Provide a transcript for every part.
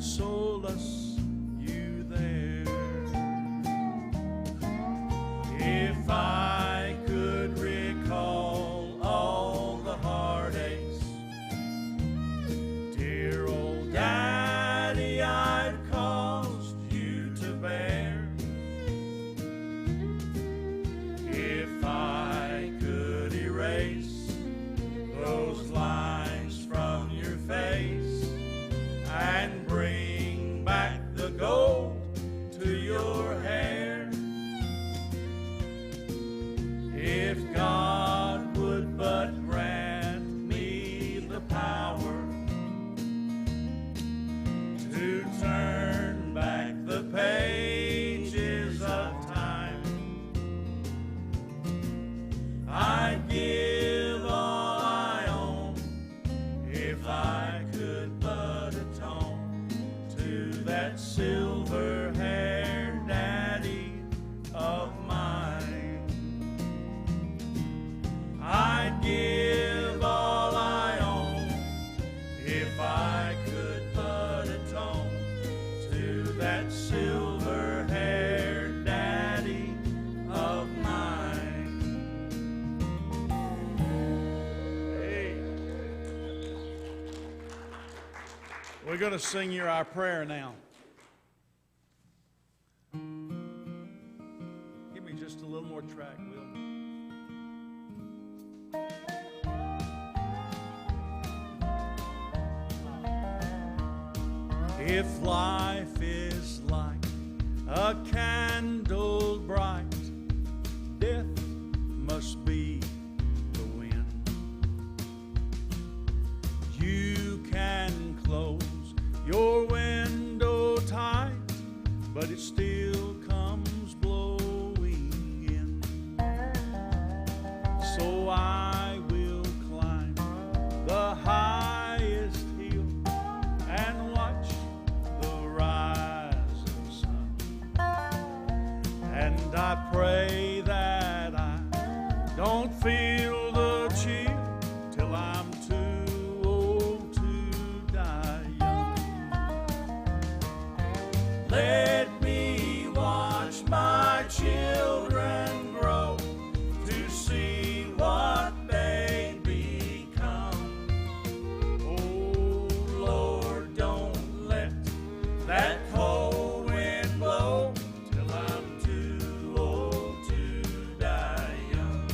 and solace you there. If I could recall all the heartaches, dear old Daddy, I've caused you to bear. If I could erase those lines from your face and bring back the gold to your hair, if God would but grant me the power to turn back the pages of time, I'd give all I own if I could but atone to that silver-haired daddy of mine. I'd give all I own if I could but atone to that silver-haired daddy of mine. Hey. We're going to sing you our prayer now. Give me just a little more track, Will. If life is like a candle bright, death must be the wind. You can close your window tight, but it still comes blowing in. So I will climb the highest hill and watch the rising sun. And I pray that I don't feel the chill till I'm too old to die young. Let me watch my children grow to see what they become. Oh Lord, don't let that cold wind blow till I'm too old to die young.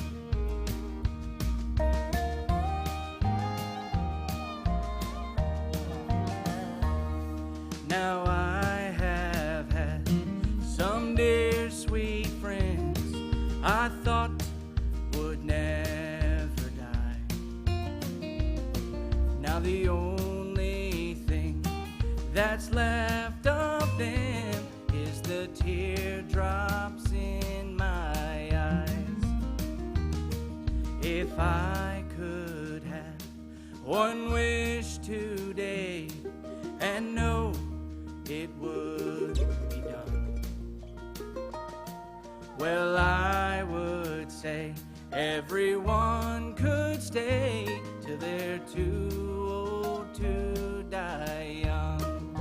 Now I have had some dear sweet friends I thought would never die. Now the only thing that's left of them is the teardrops in my eyes. If I could have one wish today and know it would be done, well, I would say everyone could stay till they're too old to die young.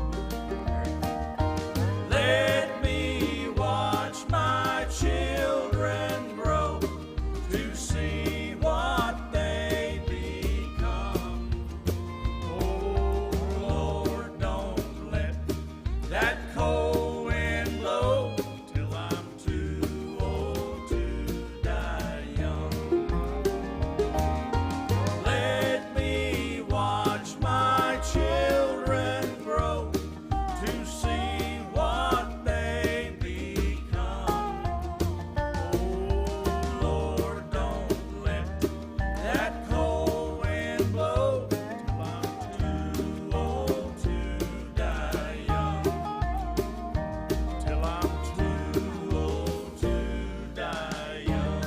Let me watch my children grow to see what they become. Oh Lord, don't let that cold wind blow till I'm too old to die young. Let me watch my children grow to see what they become. Oh Lord, don't let that cold wind blow till I'm too old to die young. Till I'm too old to die young.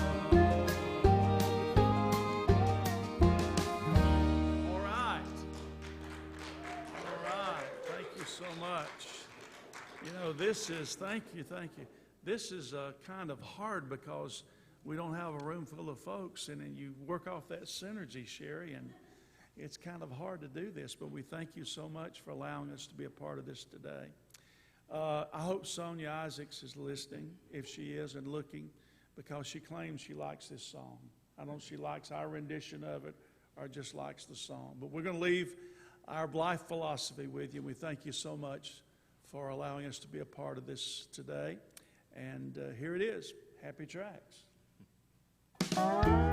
All right. All right. Thank you so much. You know, this is, thank you. This is kind of hard because we don't have a room full of folks, and then you work off that synergy, Sherry, and it's kind of hard to do this, but we thank you so much for allowing us to be a part of this today. I hope Sonia Isaacs is listening, if she is, and looking, because she claims she likes this song. I don't know if she likes our rendition of it or just likes the song. But we're going to leave our life philosophy with you. We thank you so much for allowing us to be a part of this today. And here it is, Happy Tracks. I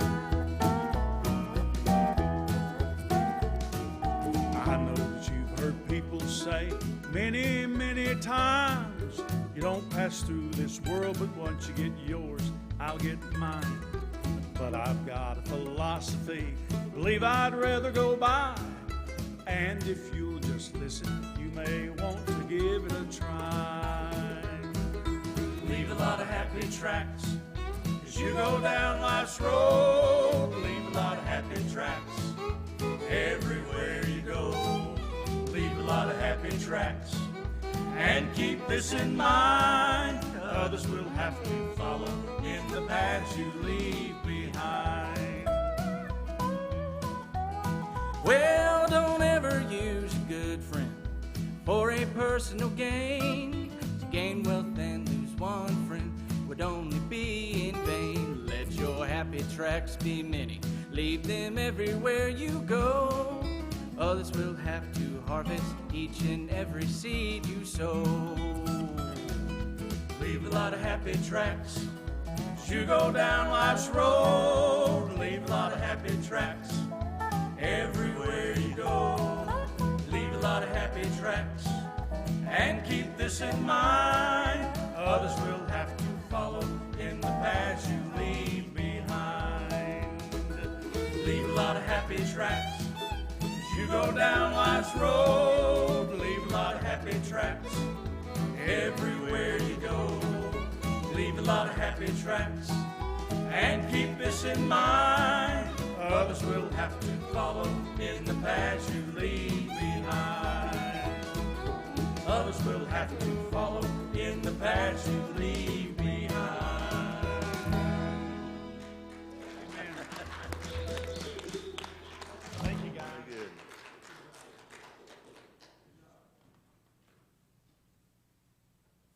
know that you've heard people say many, many times, you don't pass through this world, but once you get yours, I'll get mine. But I've got a philosophy, believe I'd rather go by. And if you'll just listen, you may want to give it a try. Leave a lot of happy tracks as you go down life's road. Leave a lot of happy tracks everywhere you go. Leave a lot of happy tracks and keep this in mind. Others will have to follow in the paths you leave behind. Well, don't ever use a good friend for a personal gain. To gain wealth and lose one friend would only be in vain. Let your happy tracks be many, leave them everywhere you go. Others will have to harvest each and every seed you sow. Leave a lot of happy tracks as you go down life's road. Leave a lot of happy tracks everywhere you go. Leave a lot of happy tracks and keep this in mind. Others will have to follow in the paths you leave behind. Leave a lot of happy tracks as you go down life's road. Leave a lot of happy tracks everywhere you go. Leave a lot of happy tracks and keep this in mind. Others will have to follow in the paths you leave behind. Others will have to follow in the paths you leave behind. Thank you, guys. Good.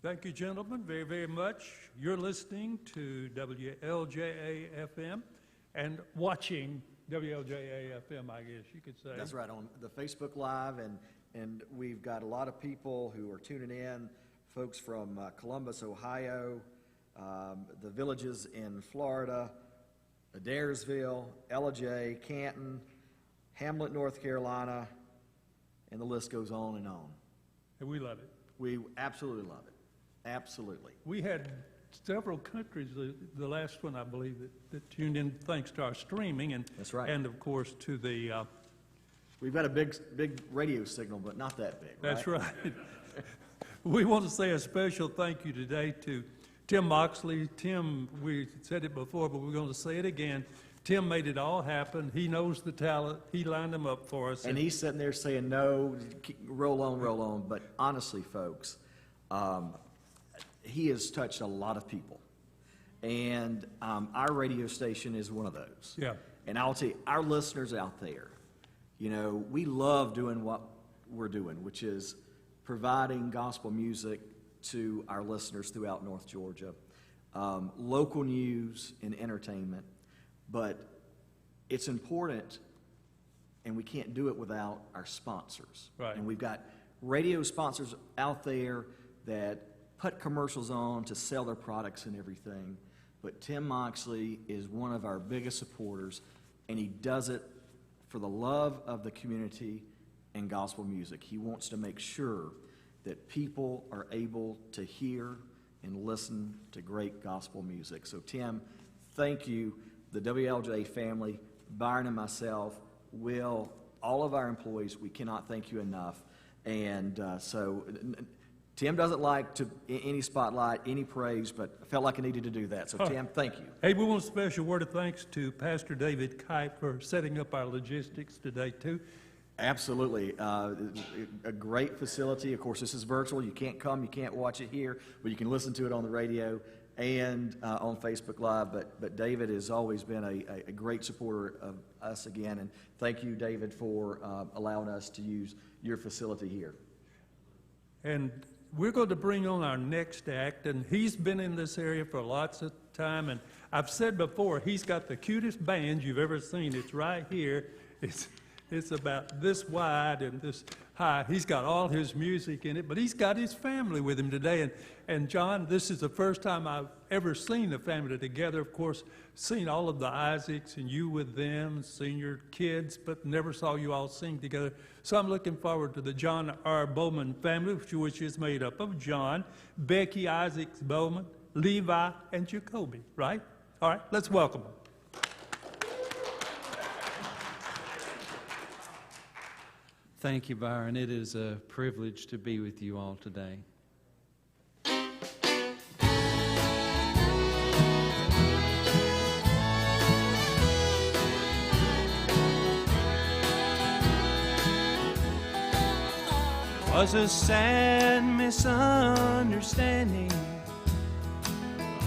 Thank you, gentlemen, very, very much. You're listening to WLJA-FM and watching WLJA-FM, I guess you could say. That's right, on the Facebook Live, and we've got a lot of people who are tuning in, folks from Columbus, Ohio, the villages in Florida, Adairsville, Ellijay, Canton, Hamlet, North Carolina, and the list goes on and on. And we love it. We absolutely love it. Absolutely. We had several countries, the last one, I believe, that tuned in thanks to our streaming. And That's right. And, of course, to the... We've got a big radio signal, but not that big, right? That's right. We want to say a special thank you today to Tim Moxley. Tim, we said it before, but we're going to say it again. Tim made it all happen. He knows the talent. He lined them up for us. And he's sitting there saying, no, roll on, roll on. But honestly, folks, he has touched a lot of people. And our radio station is one of those. Yeah. And I'll tell you, our listeners out there, you know, we love doing what we're doing, which is providing gospel music to our listeners throughout North Georgia, local news and entertainment. But it's important, and we can't do it without our sponsors. Right. And we've got radio sponsors out there that put commercials on to sell their products and everything. But Tim Moxley is one of our biggest supporters, and he does it for the love of the community and gospel music. He wants to make sure that people are able to hear and listen to great gospel music. So Tim, thank you. The WLJ family, Byron and myself, Will, all of our employees, we cannot thank you enough. And Tim doesn't like any spotlight, any praise, but I felt like I needed to do that. So Tim, thank you. Hey, we want a special word of thanks to Pastor David Kite for setting up our logistics today, too. Absolutely. A great facility. Of course, this is virtual. You can't come, you can't watch it here, but you can listen to it on the radio. and on Facebook Live. But David has always been a great supporter of us again, and thank you, David, for allowing us to use your facility here. And we're going to bring on our next act, and he's been in this area for lots of time, and I've said before, he's got the cutest band you've ever seen. It's right here. It's about this wide and this high. He's got all his music in it, but he's got his family with him today. And John, this is the first time I've ever seen the family together. Of course, seen all of the Isaacs and you with them, seen your kids, but never saw you all sing together. So I'm looking forward to the John R. Bowman family, which is made up of John, Becky Isaacs Bowman, Levi, and Jacoby, right? All right, let's welcome them. Thank you, Byron. It is a privilege to be with you all today. Was a sad misunderstanding.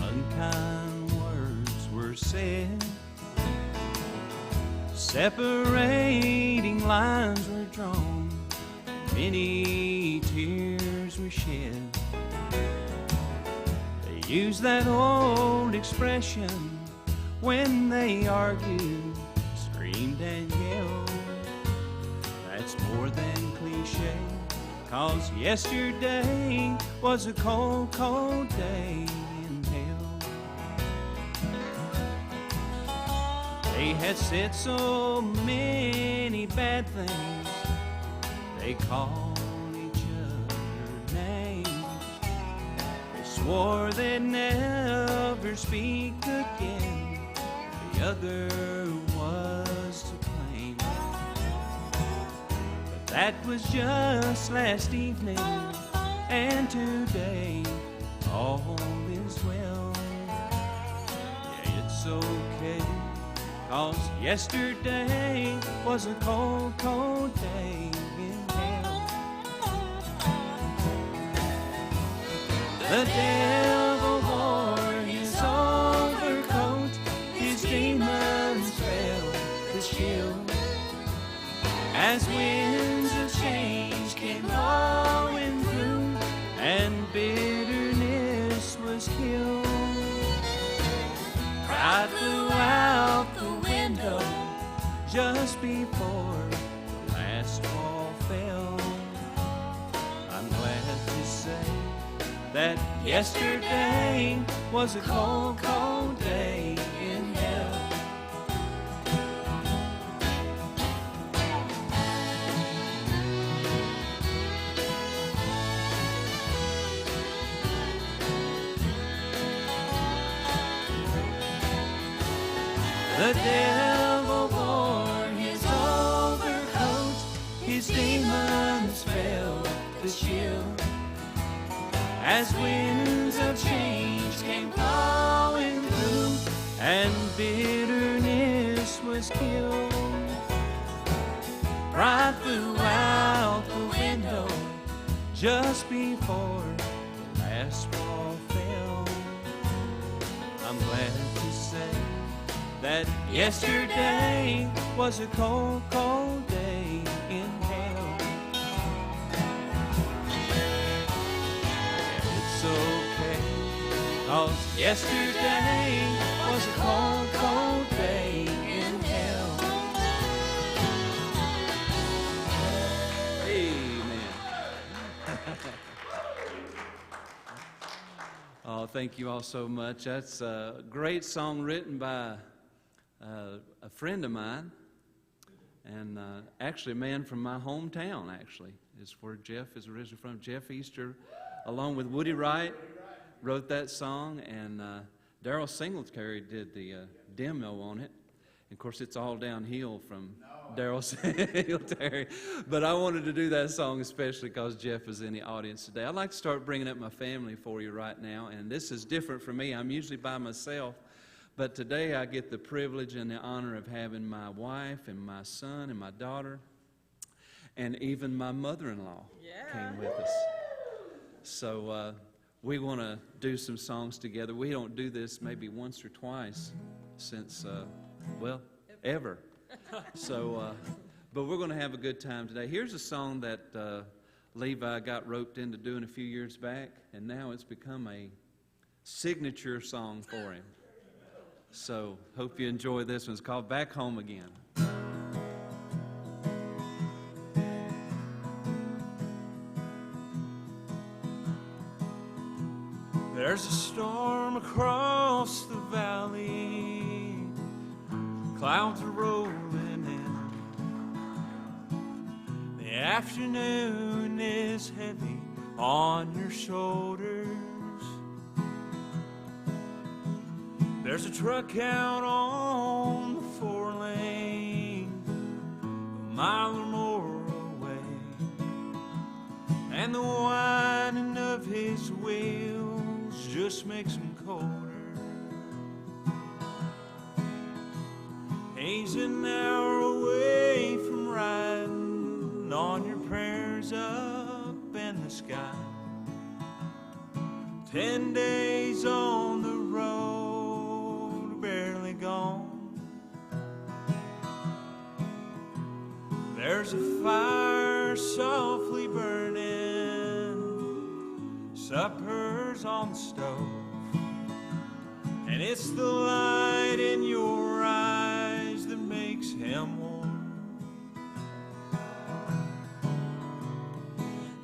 Unkind words were said. Separating lines were drawn. Many tears were shed. They used that old expression when they argued, screamed and yelled. That's more than cliche. 'Cause yesterday was a cold, cold day in hell. They had said so many bad things. They called each other names. They swore they'd never speak again. The other was to blame. That was just last evening, and today all is well. Yeah, it's okay, 'cause yesterday was a cold, cold day in hell. The devil wore his overcoat, his demons felt the chill. As winds of change came blowing through, and bitterness was killed. Pride flew out the window just before the last wall fell. I'm glad to say that yesterday was a cold, cold day in hell. The devil wore his overcoat, his demons felt the chill. As winds of change came blowing through, and bitterness was killed. Pride flew out the window just before the last wall fell. I'm glad to say that yesterday was a cold, cold day in hell. And it's okay, 'cause yesterday was a cold, cold day in hell. Amen. Oh, thank you all so much. That's a great song written by a friend of mine, and actually a man from my hometown, actually, is where Jeff is originally from. Jeff Easter, along with Woody Wright, wrote that song, and Darrell Singletary did the demo on it. Of course, it's all downhill from Darrell Singletary, but I wanted to do that song especially because Jeff is in the audience today. I'd like to start bringing up my family for you right now, and this is different for me. I'm usually by myself. But today I get the privilege and the honor of having my wife and my son and my daughter and even my mother-in-law came with us. So we want to do some songs together. We don't do this maybe once or twice since, well, ever. So, but we're going to have a good time today. Here's a song that Levi got roped into doing a few years back, and now it's become a signature song for him. So, hope you enjoy this one. It's called Back Home Again. There's a storm across the valley, clouds are rolling in. The afternoon is heavy on your shoulders. There's a truck out on the 4-lane, a mile or more away, and the whining of his wheels just makes him colder. He's an hour away from riding on your prayers up in the sky. 10 days on the road, barely gone. There's a fire softly burning, supper's on the stove, and it's the light in your eyes that makes him warm.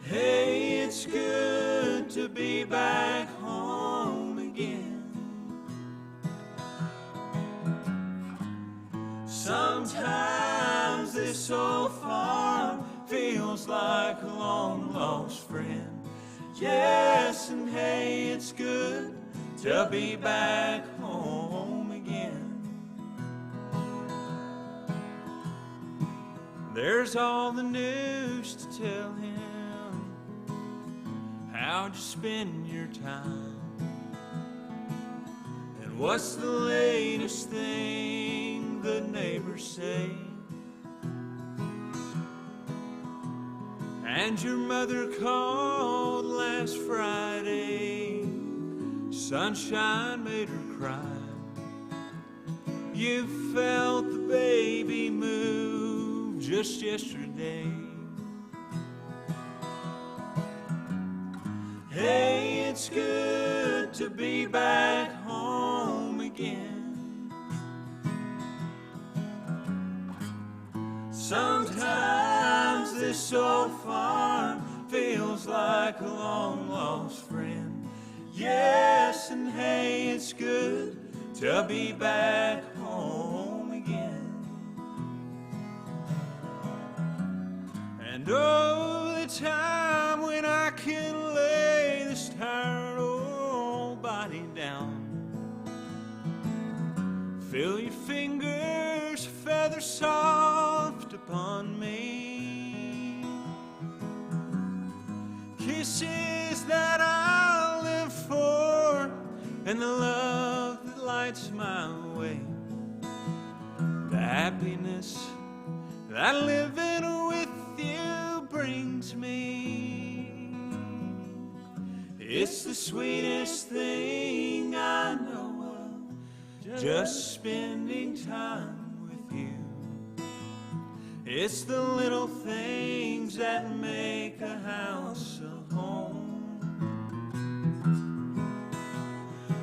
Hey, it's good to be back home again. Sometimes this old farm feels like a long lost friend. Yes, and hey, it's good to be back home again. There's all the news to tell him. How'd you spend your time? And what's the latest thing the neighbors say? And your mother called last Friday, sunshine made her cry. You felt the baby move just yesterday. Hey, it's good to be back home again. Sometimes this old farm feels like a long lost friend. Yes, and hey, it's good to be back home again. And oh, the time when I can lay this tired old body down, feel your fingers feather soft upon me, kisses that I'll live for, and the love that lights my way, the happiness that living with you brings me. It's the sweetest thing I know of, just spending time with you. It's the little things that make a house a home.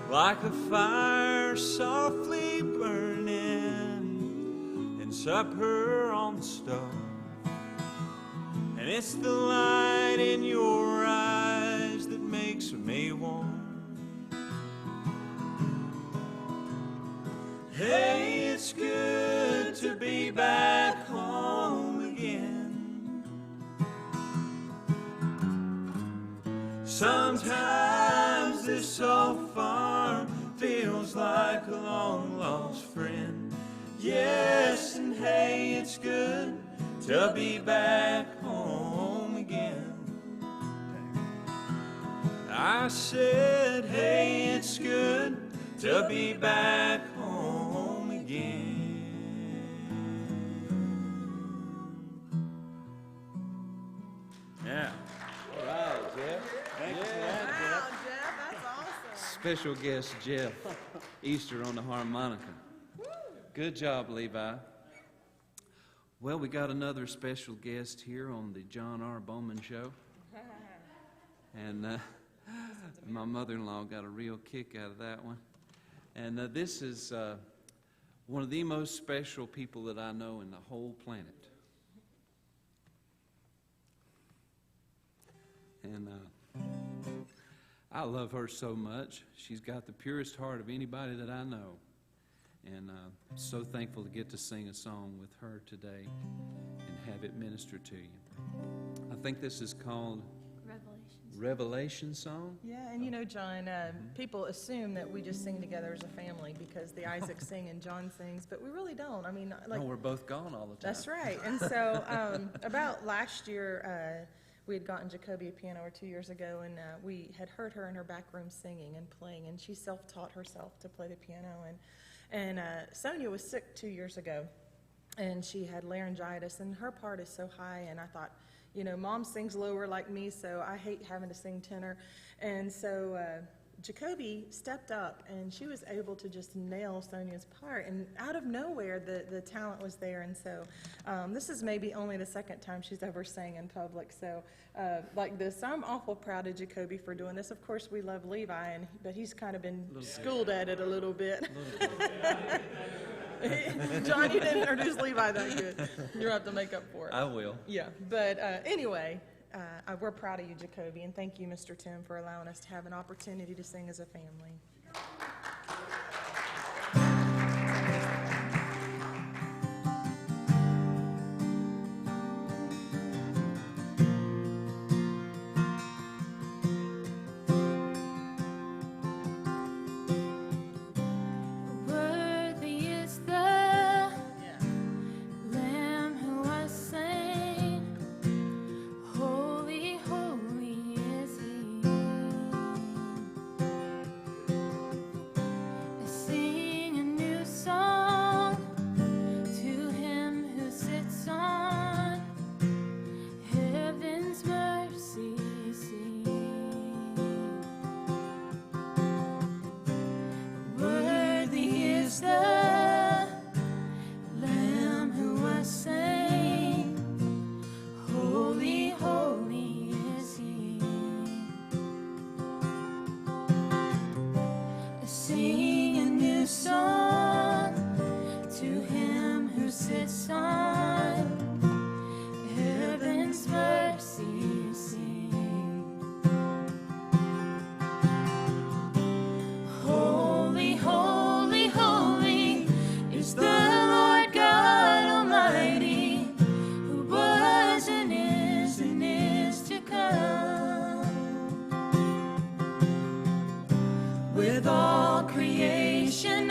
Like a fire softly burning and supper on the stove, and it's the light in your eyes that makes me warm. Hey, it's good to be back home again. Sometimes this old farm feels like a long lost friend. Yes, and hey, it's good to be back home again. I said, hey, it's good to be back home again. Yeah. All right, Jeff. Thanks for that, Jeff. special guest Jeff Easter on the harmonica. Good job, Levi. Well, we got another special guest here on the John R. Bowman Show. And my mother-in-law got a real kick out of that one. And this is one of the most special people that I know in the whole planet. And I love her so much. She's got the purest heart of anybody that I know. And so thankful to get to sing a song with her today and have it minister to you. I think this is called Revelation Song. Yeah, and you know, John, people assume that we just sing together as a family because the Isaacs sing and John sings, but we really don't. I mean, like, No, we're both gone all the time. that's right. And so about last year, we had gotten Jacoby a piano, or 2 years ago, and we had heard her in her back room singing and playing, and she self-taught herself to play the piano. And Sonia was sick 2 years ago, and she had laryngitis, and her part is so high, and I thought, you know, Mom sings lower like me, so I hate having to sing tenor. And so Jacoby stepped up, and she was able to just nail Sonia's part. And out of nowhere, the talent was there. And so this is maybe only the second time she's ever sang in public. So like this, I'm awful proud of Jacoby for doing this. Of course, we love Levi, but he's kind of been schooled at it a little bit. John, you didn't introduce Levi that good. You'll have to make up for it. I will. Yeah, but anyway, we're proud of you, Jacoby, and thank you, Mr. Tim, for allowing us to have an opportunity to sing as a family. With all creation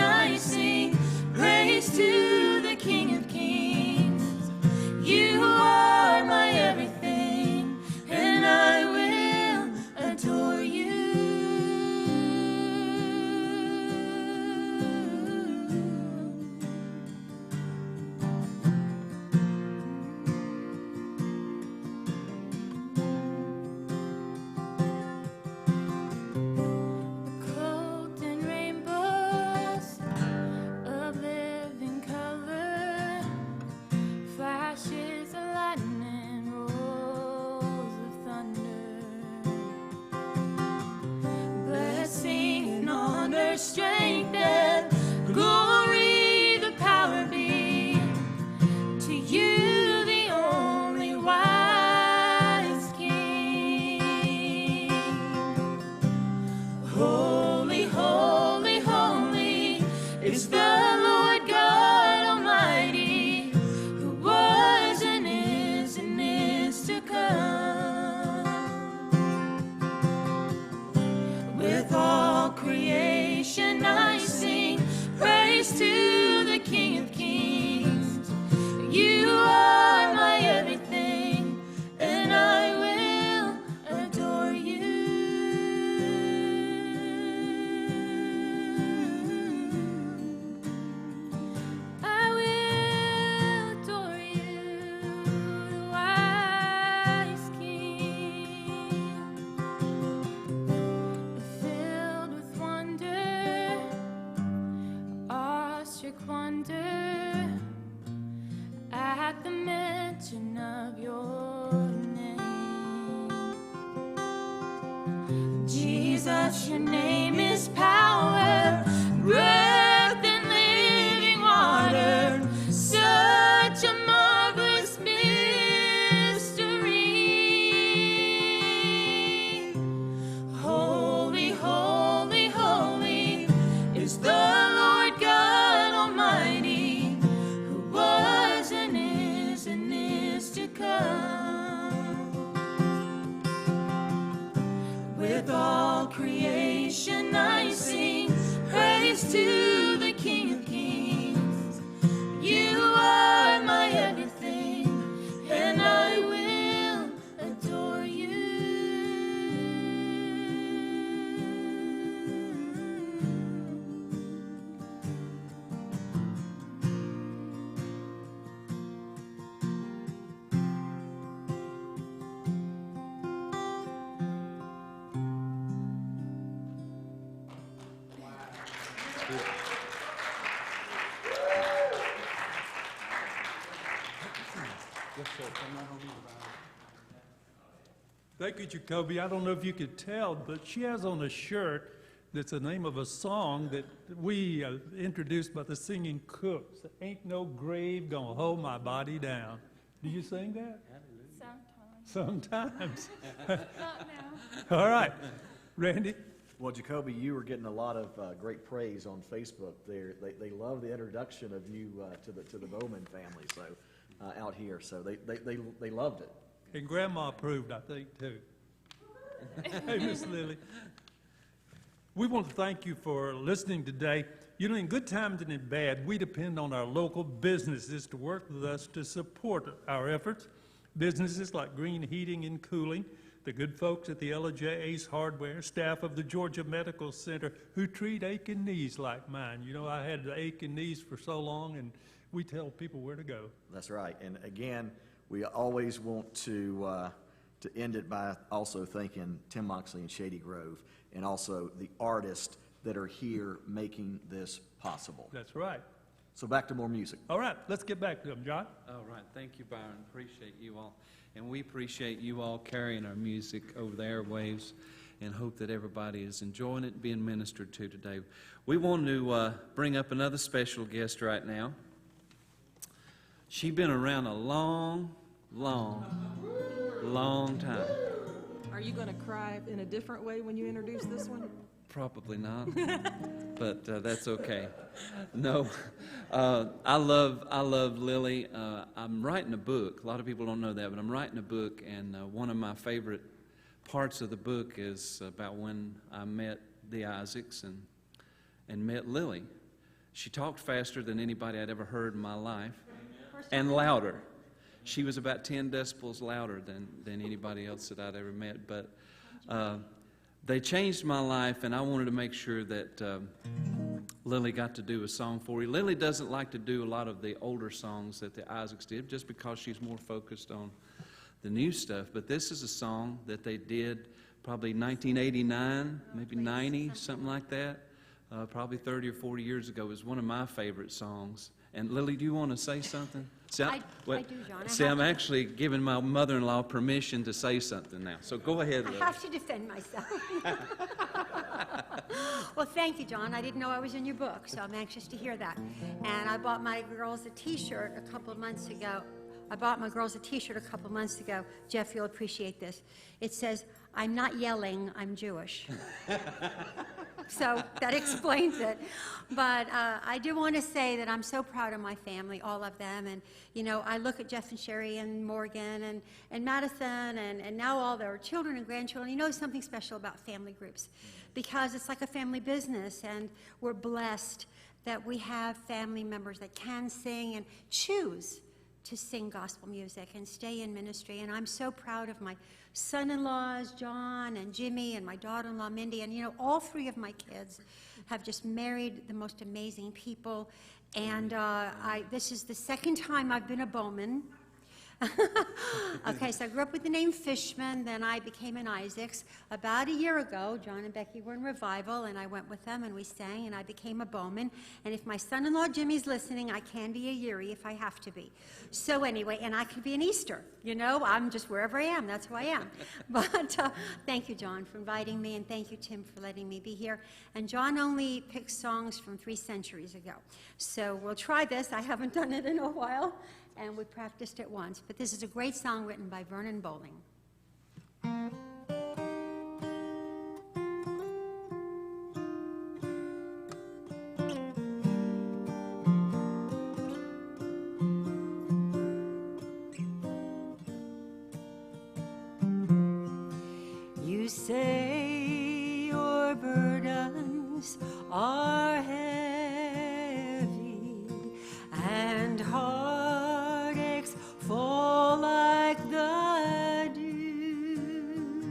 your name is power, breath and living water, such a marvelous mystery. Holy, holy, holy is the Lord God Almighty, who was and is to come. With all creation I sing praise to the King of Kings. You are my everything, and I will adore you. Thank you, Jacoby. I don't know if you could tell, but she has on a shirt that's the name of a song that we introduced by the Singing Cooks. Ain't no grave gonna hold my body down. Do you sing that? Sometimes. Not now. All right. Randy? Well, Jacoby, you were getting a lot of great praise on Facebook there. They love the introduction of you to the Bowman family, so out here. So they loved it. And Grandma approved, I think, too. Hey, Miss Lily. We want to thank you for listening today. You know, in good times and in bad, we depend on our local businesses to work with us to support our efforts. Businesses like Green Heating and Cooling, the good folks at the Ella Ace Hardware, staff of the Georgia Medical Center who treat aching knees like mine. You know, I had the aching knees for so long, and we tell people where to go. That's right. And again, we always want to end it by also thanking Tim Moxley and Shady Grove, and also the artists that are here making this possible. That's right. So back to more music. All right, let's get back to them, John. All right, thank you, Byron. Appreciate you all. And we appreciate you all carrying our music over the airwaves, and hope that everybody is enjoying it and being ministered to today. We want to bring up another special guest right now. She's been around a long time. Are you going to cry in a different way when you introduce this one? Probably not, but that's okay. No, I love Lily. I'm writing a book. A lot of people don't know that, but I'm writing a book, and one of my favorite parts of the book is about when I met the Isaacs and met Lily. She talked faster than anybody I'd ever heard in my life, and louder. She was about 10 decibels louder than anybody else that I'd ever met, but they changed my life, and I wanted to make sure that Lily got to do a song for you. Lily doesn't like to do a lot of the older songs that the Isaacs did, just because she's more focused on the new stuff. But this is a song that they did probably 1989, maybe 90, something like that. Probably 30 or 40 years ago. It was one of my favorite songs. And Lily, do you want to say something? See, I do, John. I'm actually giving my mother-in-law permission to say something now. So go ahead, Lily. I have to defend myself. Well, thank you, John. I didn't know I was in your book, so I'm anxious to hear that. And I bought my girls a T-shirt a couple of months ago. Jeff, you'll appreciate this. It says, "I'm not yelling, I'm Jewish." So that explains it. But I do want to say that I'm so proud of my family, all of them. And, you know, I look at Jeff and Sherry and Morgan and Madison and now all their children and grandchildren. You know something special about family groups, because it's like a family business, and we're blessed that we have family members that can sing and choose to sing gospel music and stay in ministry. And I'm so proud of my son-in-laws, John and Jimmy, and my daughter-in-law, Mindy. And, you know, all three of my kids have just married the most amazing people. And this is the second time I've been a Bowman. Okay, so I grew up with the name Fishman, then I became an Isaacs. About a year ago, John and Becky were in revival, and I went with them, and we sang, and I became a Bowman. And if my son-in-law Jimmy's listening, I can be a Yuri if I have to be. So anyway, and I could be an Easter. You know, I'm just wherever I am, that's who I am. But thank you, John, for inviting me, and thank you, Tim, for letting me be here. And John only picks songs from 3 centuries ago. So we'll try this. I haven't done it in a while, and we practiced it once. But this is a great song written by Vernon Bowling. You say your burdens are heavy and heartaches fall like the dew.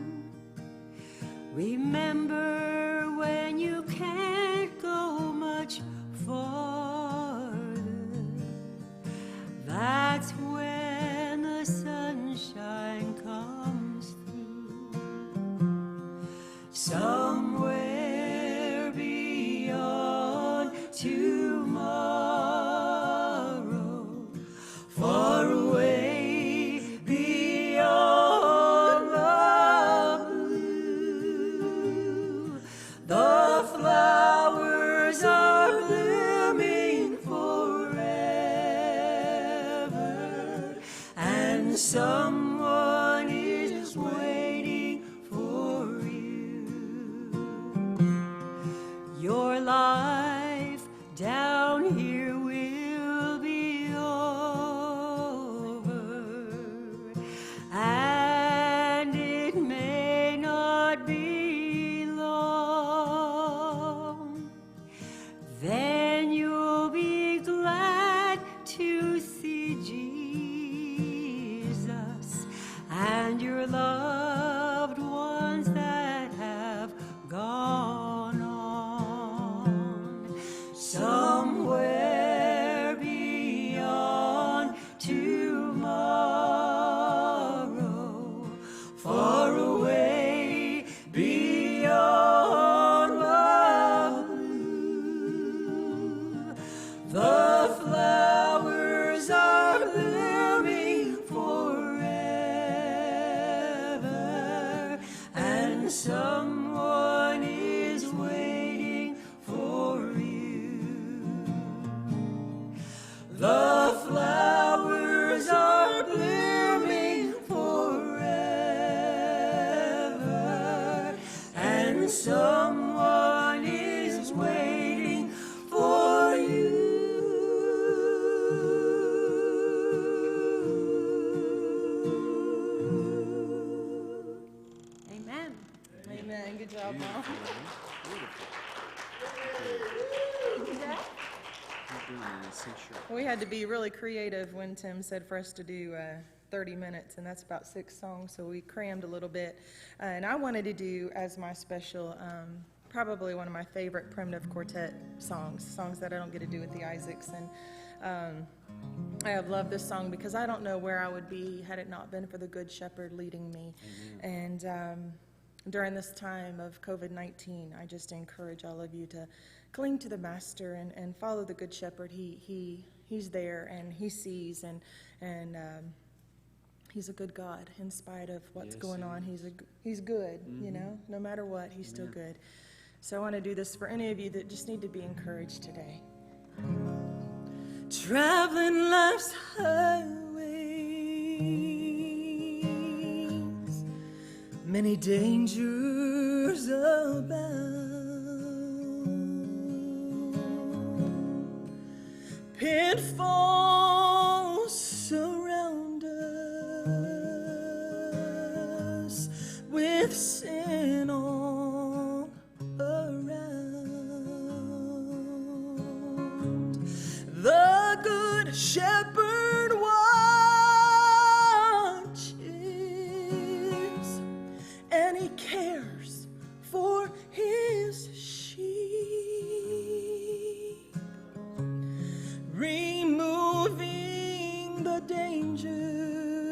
Remember when you can't go much farther, that's when the sunshine comes through. Somewhere beyond tomorrow, far away beyond the blue, the flowers are blooming forever, and someone is waiting for you. Your life down here will be over, and it may not be long. Then you'll be glad to see Jesus and your loved ones that have gone on. Somewhere beyond tomorrow, far away beyond the blue, the flowers are blooming forever, and someone is waiting for you. The flowers are blooming forever, and someone is waiting for you. Amen. Amen. Good job, Mom. We had to be really creative when Tim said for us to do 30 minutes, and that's about 6 songs, so we crammed a little bit. And I wanted to do as my special, probably one of my favorite primitive quartet songs that I don't get to do with the Isaacs. And I have loved this song because I don't know where I would be had it not been for the Good Shepherd leading me. And during this time of COVID-19, I just encourage all of you to cling to the Master and follow the Good Shepherd. He's there, and he sees, and he's a good God in spite of what's going on. He's good, you know, no matter what, he's still good. So I want to do this for any of you that just need to be encouraged today. Traveling life's highways, many dangers abound. Pitfalls surround us with sin all around. The Good Shepherd watches, and he cares for his sheep, removing the danger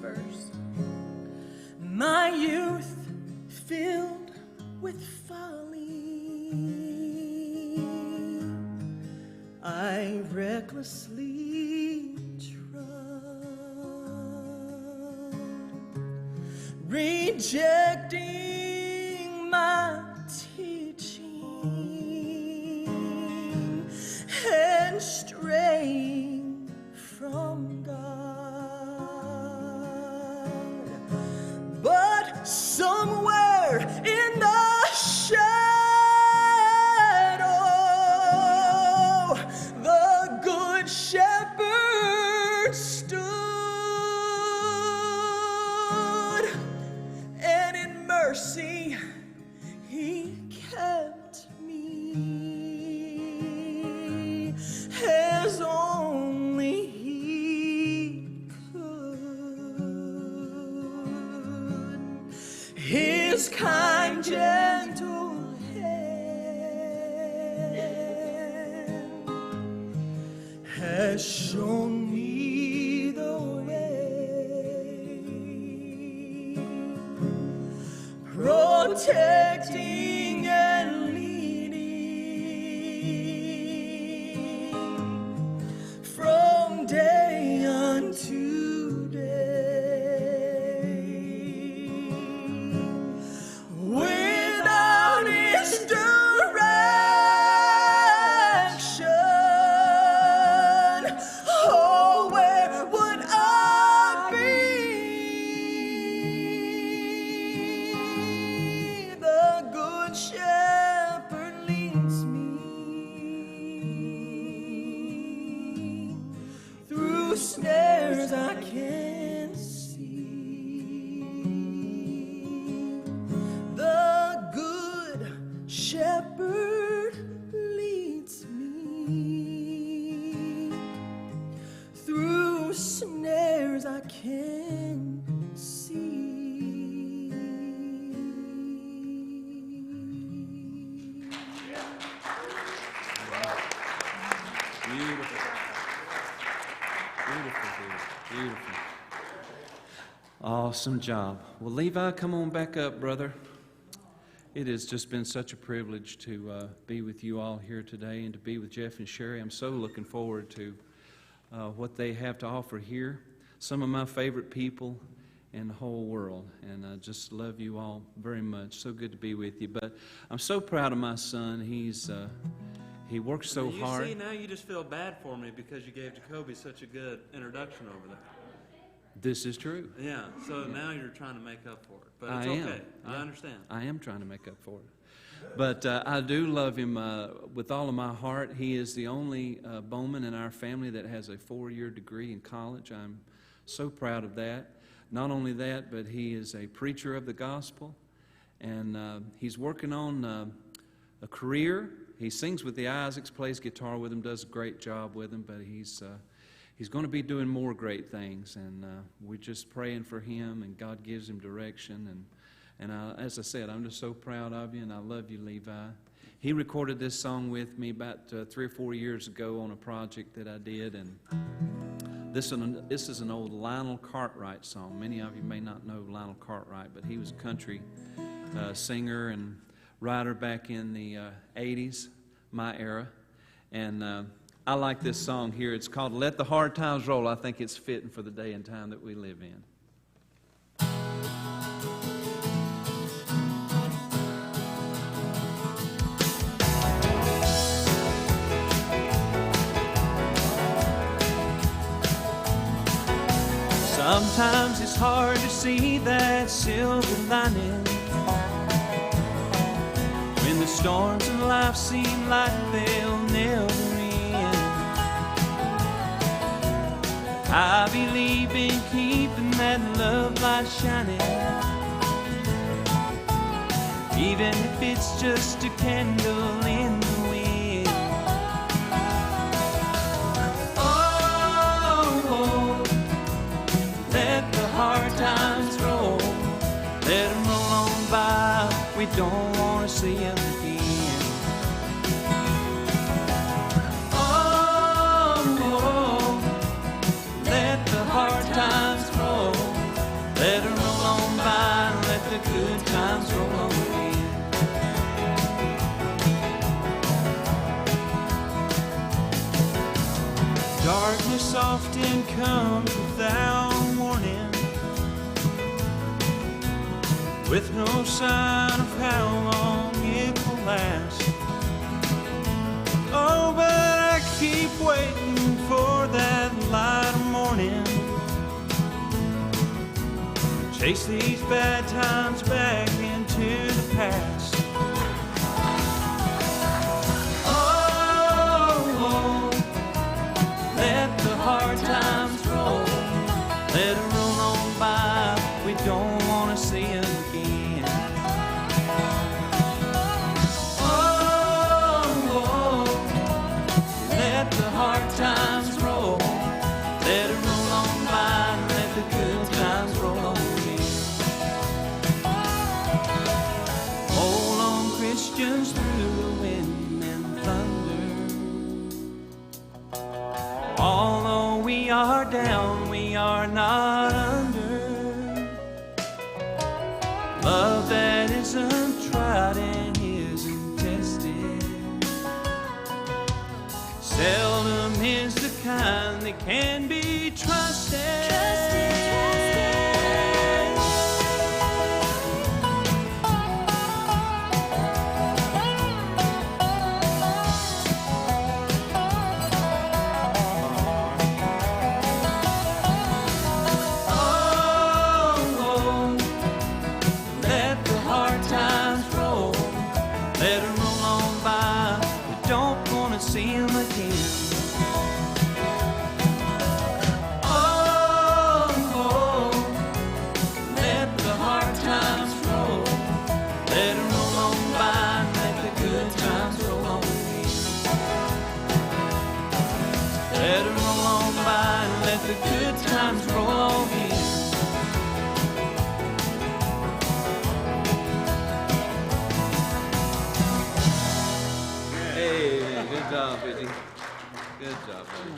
verse. My youth filled with folly, I recklessly trod, rejecting my teaching and straying from God. But somewhere in the shadow, the Good Shepherd stood, and in mercy he kept me as only he could. His kind, gentle hand has shown me the way, protecting and leading from day unto day. Without his direction, oh, where would I be? The Good Shepherd leads me through snares I can't see. The Good Shepherd leads me through snares I can see. Beautiful. Beautiful, dear. Beautiful. Awesome job. Well, Levi, come on back up, brother. It has just been such a privilege to be with you all here today and to be with Jeff and Sherry. I'm so looking forward to what they have to offer here. Some of my favorite people in the whole world, and I just love you all very much. So good to be with you. But I'm so proud of my son. He works so hard. You see, now you just feel bad for me because you gave Jacoby such a good introduction over there. This is true. Yeah, so now you're trying to make up for it. But it's I am. okay. I Yeah. understand. I am trying to make up for it. But I do love him with all of my heart. He is the only Bowman in our family that has a 4-year degree in college. I'm so proud of that. Not only that, but he is a preacher of the gospel. And he's working on a career. He sings with the Isaacs, plays guitar with them, does a great job with them. But he's going to be doing more great things. And we're just praying for him, and God gives him direction. And as I said, I'm just so proud of you, and I love you, Levi. He recorded this song with me about 3 or 4 years ago on a project that I did, and this is an old Lionel Cartwright song. Many of you may not know Lionel Cartwright, but he was a country singer and writer back in the 80s, my era. And I like this song here. It's called Let the Hard Times Roll. I think it's fitting for the day and time that we live in. Sometimes it's hard to see that silver lining when the storms in life seem like they'll never end. I believe in keeping that love light shining, even if it's just a candle in the wind. Oh, let the hard times roll, let them roll on by. We don't want to see them again. Oh, let the hard times roll, often comes without warning, with no sign of how long it will last. Oh, but I keep waiting for that light of morning. Chase these bad times back into the past. Oh, let the hard times roll. Let it roll on by. We don't want to see it again. Oh, let the hard times roll. Let it roll on by. Let the good times roll on again. Hold on, Christians, through the wind and thunder. Although we are down, we are not under. Love that isn't tried and isn't tested seldom is the kind that can be trusted. Oh, let the hard times roll. Let it roll on by. We don't want to see them again. Oh, let the hard times roll. Let it roll on by. Let the good times roll on again. Let it roll on by. Let the good times roll on again. Hey, good job, Eddie. Good job, buddy.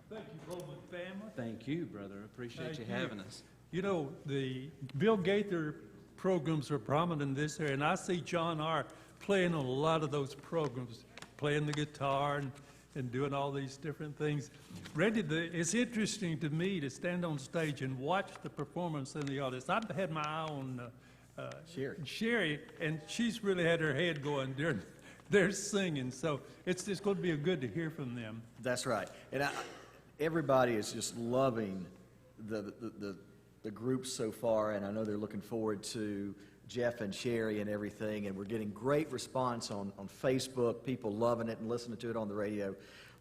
Thank you, Roman family. Thank you, brother. Appreciate you Thank you. having us. You know, the Bill Gaither programs are prominent in this area, and I see John R. playing on a lot of those programs, playing the guitar and doing all these different things. Randy, it's interesting to me to stand on stage and watch the performance in the audience. I've had my eye on Sherry, and she's really had her head going during their singing, so it's going to be good to hear from them. That's right. And everybody is just loving the group so far, and I know they're looking forward to Jeff and Sherry and everything, and we're getting great response on Facebook, people loving it and listening to it on the radio.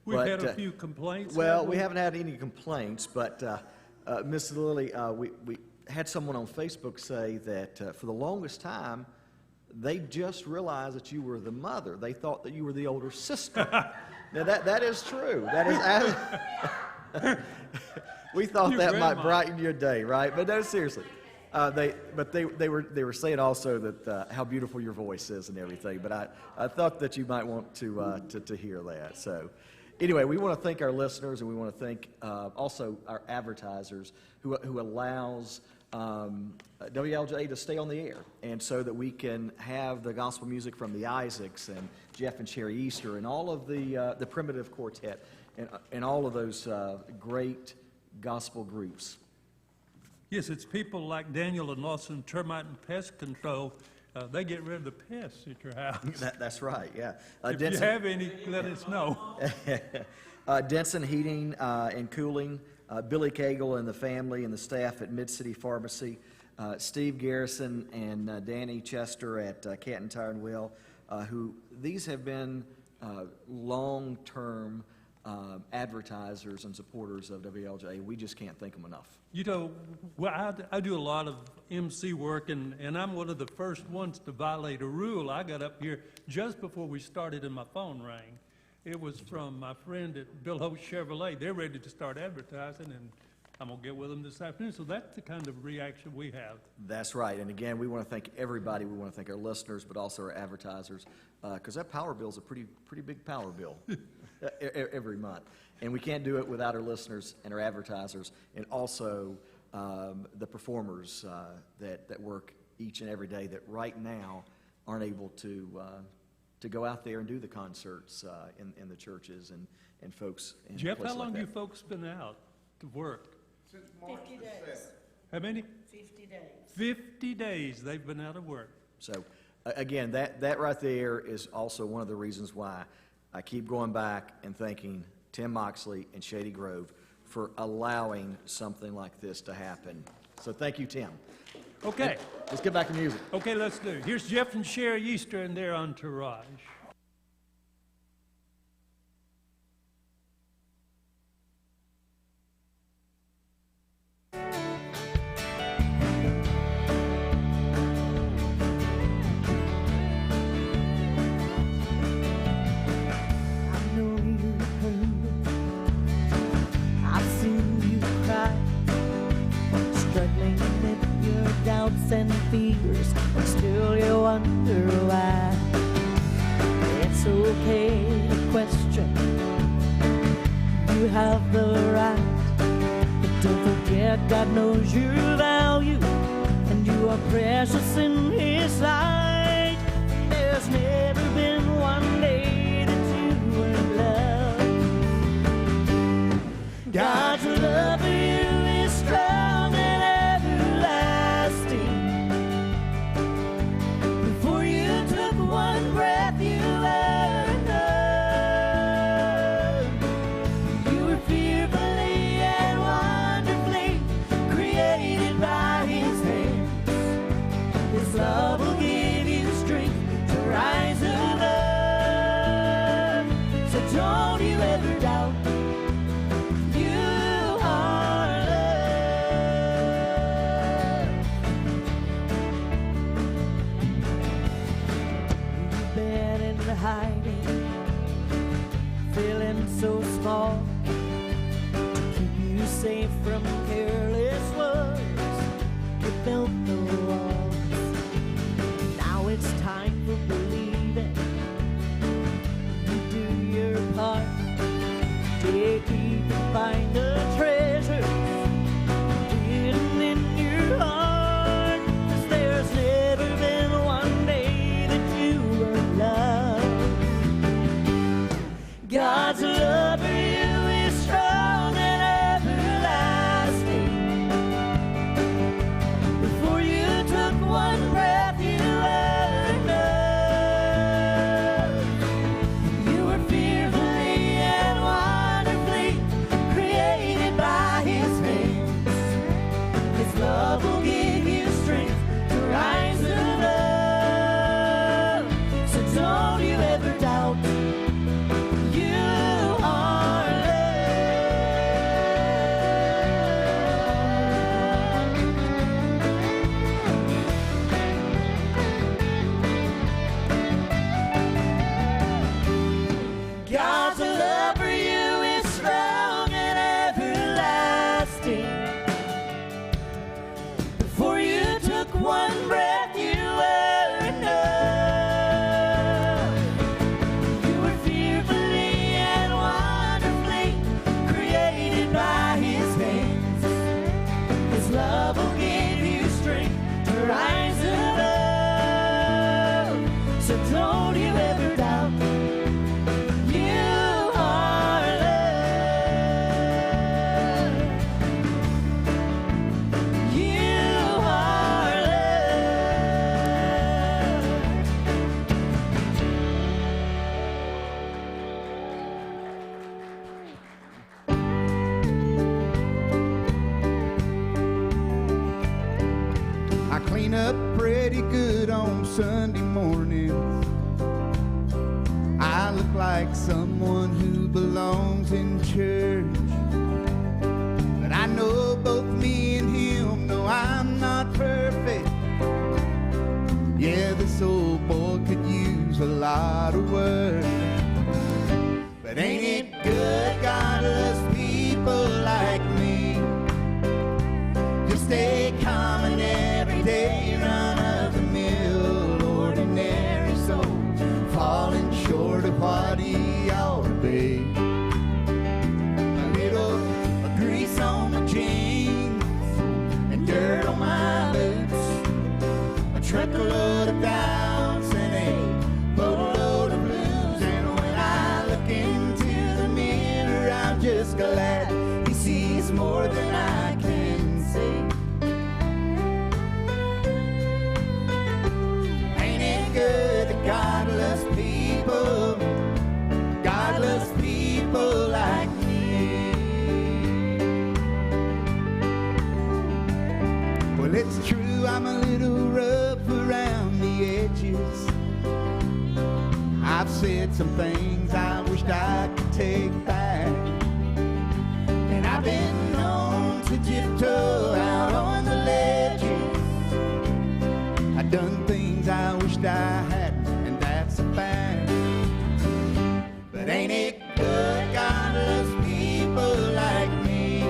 We've But, had a few complaints. Well, haven't we haven't had any complaints, but Miss Lily, we had someone on Facebook say that for the longest time, they just realized that you were the mother. They thought that you were the older sister. Now, that is true. That is, we thought Your that grandma. might brighten your day, right? But no, seriously. They were saying also that how beautiful your voice is and everything. But I thought that you might want to hear that. So, anyway, we want to thank our listeners, and we want to thank also our advertisers who allows WLJ to stay on the air, and so that we can have the gospel music from the Isaacs and Jeff and Sherry Easter and all of the Primitive Quartet and all of those great gospel groups. Yes, it's people like Daniel and Lawson Termite and Pest Control. They get rid of the pests at your house. That's right, yeah. If you have any, let us know. Denson Heating and Cooling, Billy Cagle and the family and the staff at Mid-City Pharmacy, Steve Garrison and Danny Chester at Canton Tire and Wheel, these have been long-term advertisers and supporters of WLJ. We just can't thank them enough. You know, well, I do a lot of MC work, and I'm one of the first ones to violate a rule. I got up here just before we started and my phone rang. It was from my friend at Bill Holt Chevrolet. They're ready to start advertising, and I'm going to get with them this afternoon. So that's the kind of reaction we have. That's right. And again, we want to thank everybody. We want to thank our listeners, but also our advertisers, because that power bill is a pretty big power bill every month. And we can't do it without our listeners and our advertisers, and also the performers that work each and every day that right now aren't able to to go out there and do the concerts in the churches and folks in Jeff, places how long like you that. folks been out to work? 50 days. How many? 50 days. 50 days they've been out of work. So, again, that right there is also one of the reasons why I keep going back and thanking Tim Moxley and Shady Grove for allowing something like this to happen. So thank you, Tim. Okay, Let's get back to music. okay, let's do it. Here's Jeff and Sherry Easter and their entourage. I know you hurt. I've seen you cry, struggling with your doubts and fears, but still you wonder why. It's okay to question. You have the right, but don't forget God knows your value, and you are precious in His sight. There's never been one day that you weren't loved. God's love for you is strong and everlasting. Before you took one breath, you were enough. You were fearfully and wonderfully created by His hands. His love will give you strength to rise above. So don't you ever doubt you are loved. You've been in hiding, feeling so small, to keep you safe from careless words. You built the walls. Now it's time for believing. You do your part. Dig deep and find the treasure hidden in your heart. 'Cause there's never been one day that you were loved. God's love for you is strong and everlasting. Before you took one breath, you were enough. You were fearfully and wonderfully created by His hands. His love will give you strength to rise above. So don't you ever doubt you are loved. God's love for you is strong and everlasting. Before you took one breath, you were enough. You were fearfully and wonderfully created by His hands. His love will give you strength to rise above. So don't you ever doubt you are loved. You are loved. I clean up pretty good on Sunday mornings. I look like someone who belongs in church. But I know both me and him know I'm not perfect. Yeah, this old boy could use a lot of work. But ain't it good God loves people like me? Just a common everyday run-of-the-mill ordinary soul, falling short of what he ought to be. A little grease on my jeans and dirt on my boots, a truckload of doubts and a boatload of Well, it's true, I'm a little rough around the edges. I've said some things I wished I could take back. And I've been known to tiptoe out on the ledges. I've done things I wished I hadn't, and that's a fact. But ain't it good God loves people like me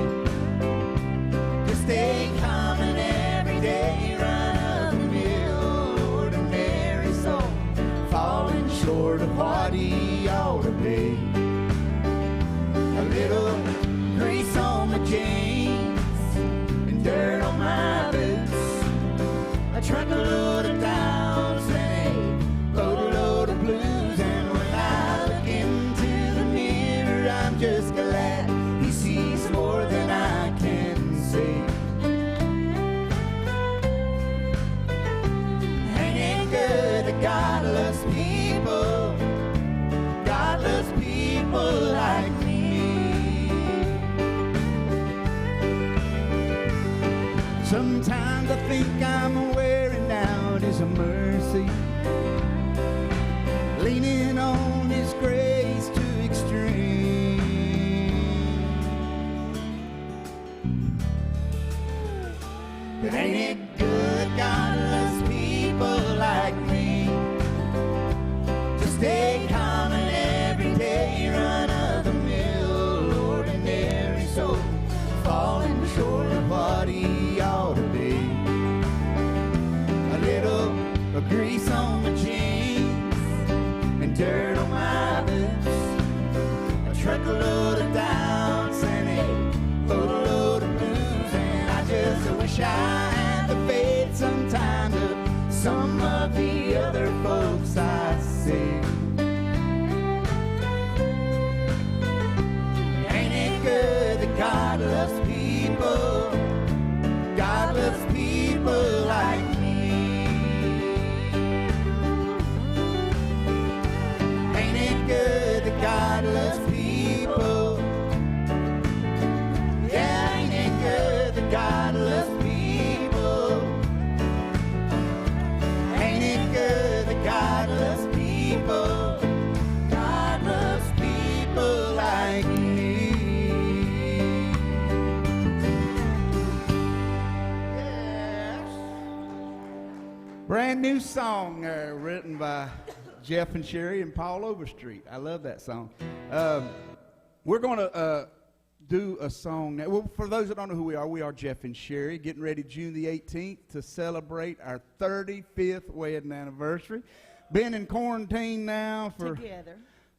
to stay common every day, run of the mill, ordinary soul, falling short of what he ought to be. A little grease on my jeans and dirt on my boots, a truckload of downs and a load of blues. And when I look into the mirror, I'm just glad he sees more than I can see. Ain't it good that God loves people? God loves people like me. Sometimes I think I'm wearing out his mercy, leaning on his grace to extreme. But ain't it good God loves people like me to stay common every day, run of the mill, ordinary soul, falling short of what he ought to be. A little grease on my jeans and dirt on my boots, a truckload of downs and a load of blues. And I just wish I had the faith sometime to some of the other folks I see. Ain't it good that God loves people? God loves people like me. Ain't it good that God loves people? Yeah, ain't it good that God loves people? Ain't it good that God loves people? God loves people like me. Yes. Brand new song written by Jeff and Sherry and Paul Overstreet. I love that song. We're going to do a song now. Well, for those that don't know who we are Jeff and Sherry, getting ready June the 18th to celebrate our 35th wedding anniversary. Been in quarantine now for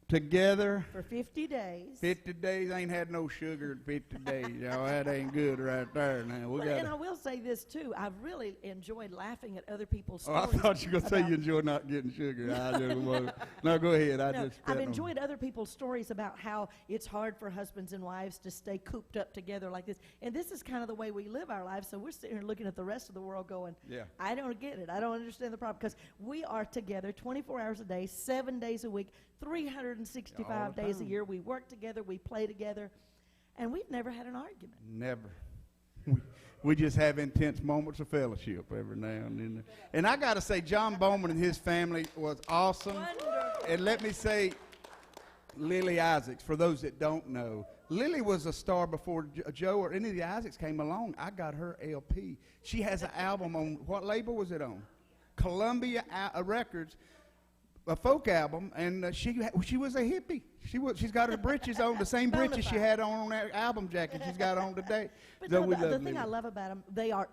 together for 50 days. 50 days. Ain't had no sugar in 50 days. You know, that ain't good right there now. And I will say this too. I've really enjoyed laughing at other people's Oh, stories. I thought you were going to say you enjoy not getting sugar. I just was. No, go ahead. I've enjoyed other people's stories about how it's hard for husbands and wives to stay cooped up together like this. And this is kind of the way we live our lives. So we're sitting here looking at the rest of the world going, Yeah. I don't get it. I don't understand the problem. Because we are together 24 hours a day, 7 days a week, 365 days a year. We work together. We play together. And we've never had an argument. Never. We just have intense moments of fellowship every now and then. And I got to say, John Bowman and his family was awesome. Wonderful. And let me say, Lily Isaacs, for those that don't know, Lily was a star before Joe or any of the Isaacs came along. I got her LP. She has an album on, what label was it on? Columbia Records, a folk album, and she was a hippie. She's got her britches on, the same britches she had on that album jacket she's got on today. But So no, we the love thing Lily. I love about them, they are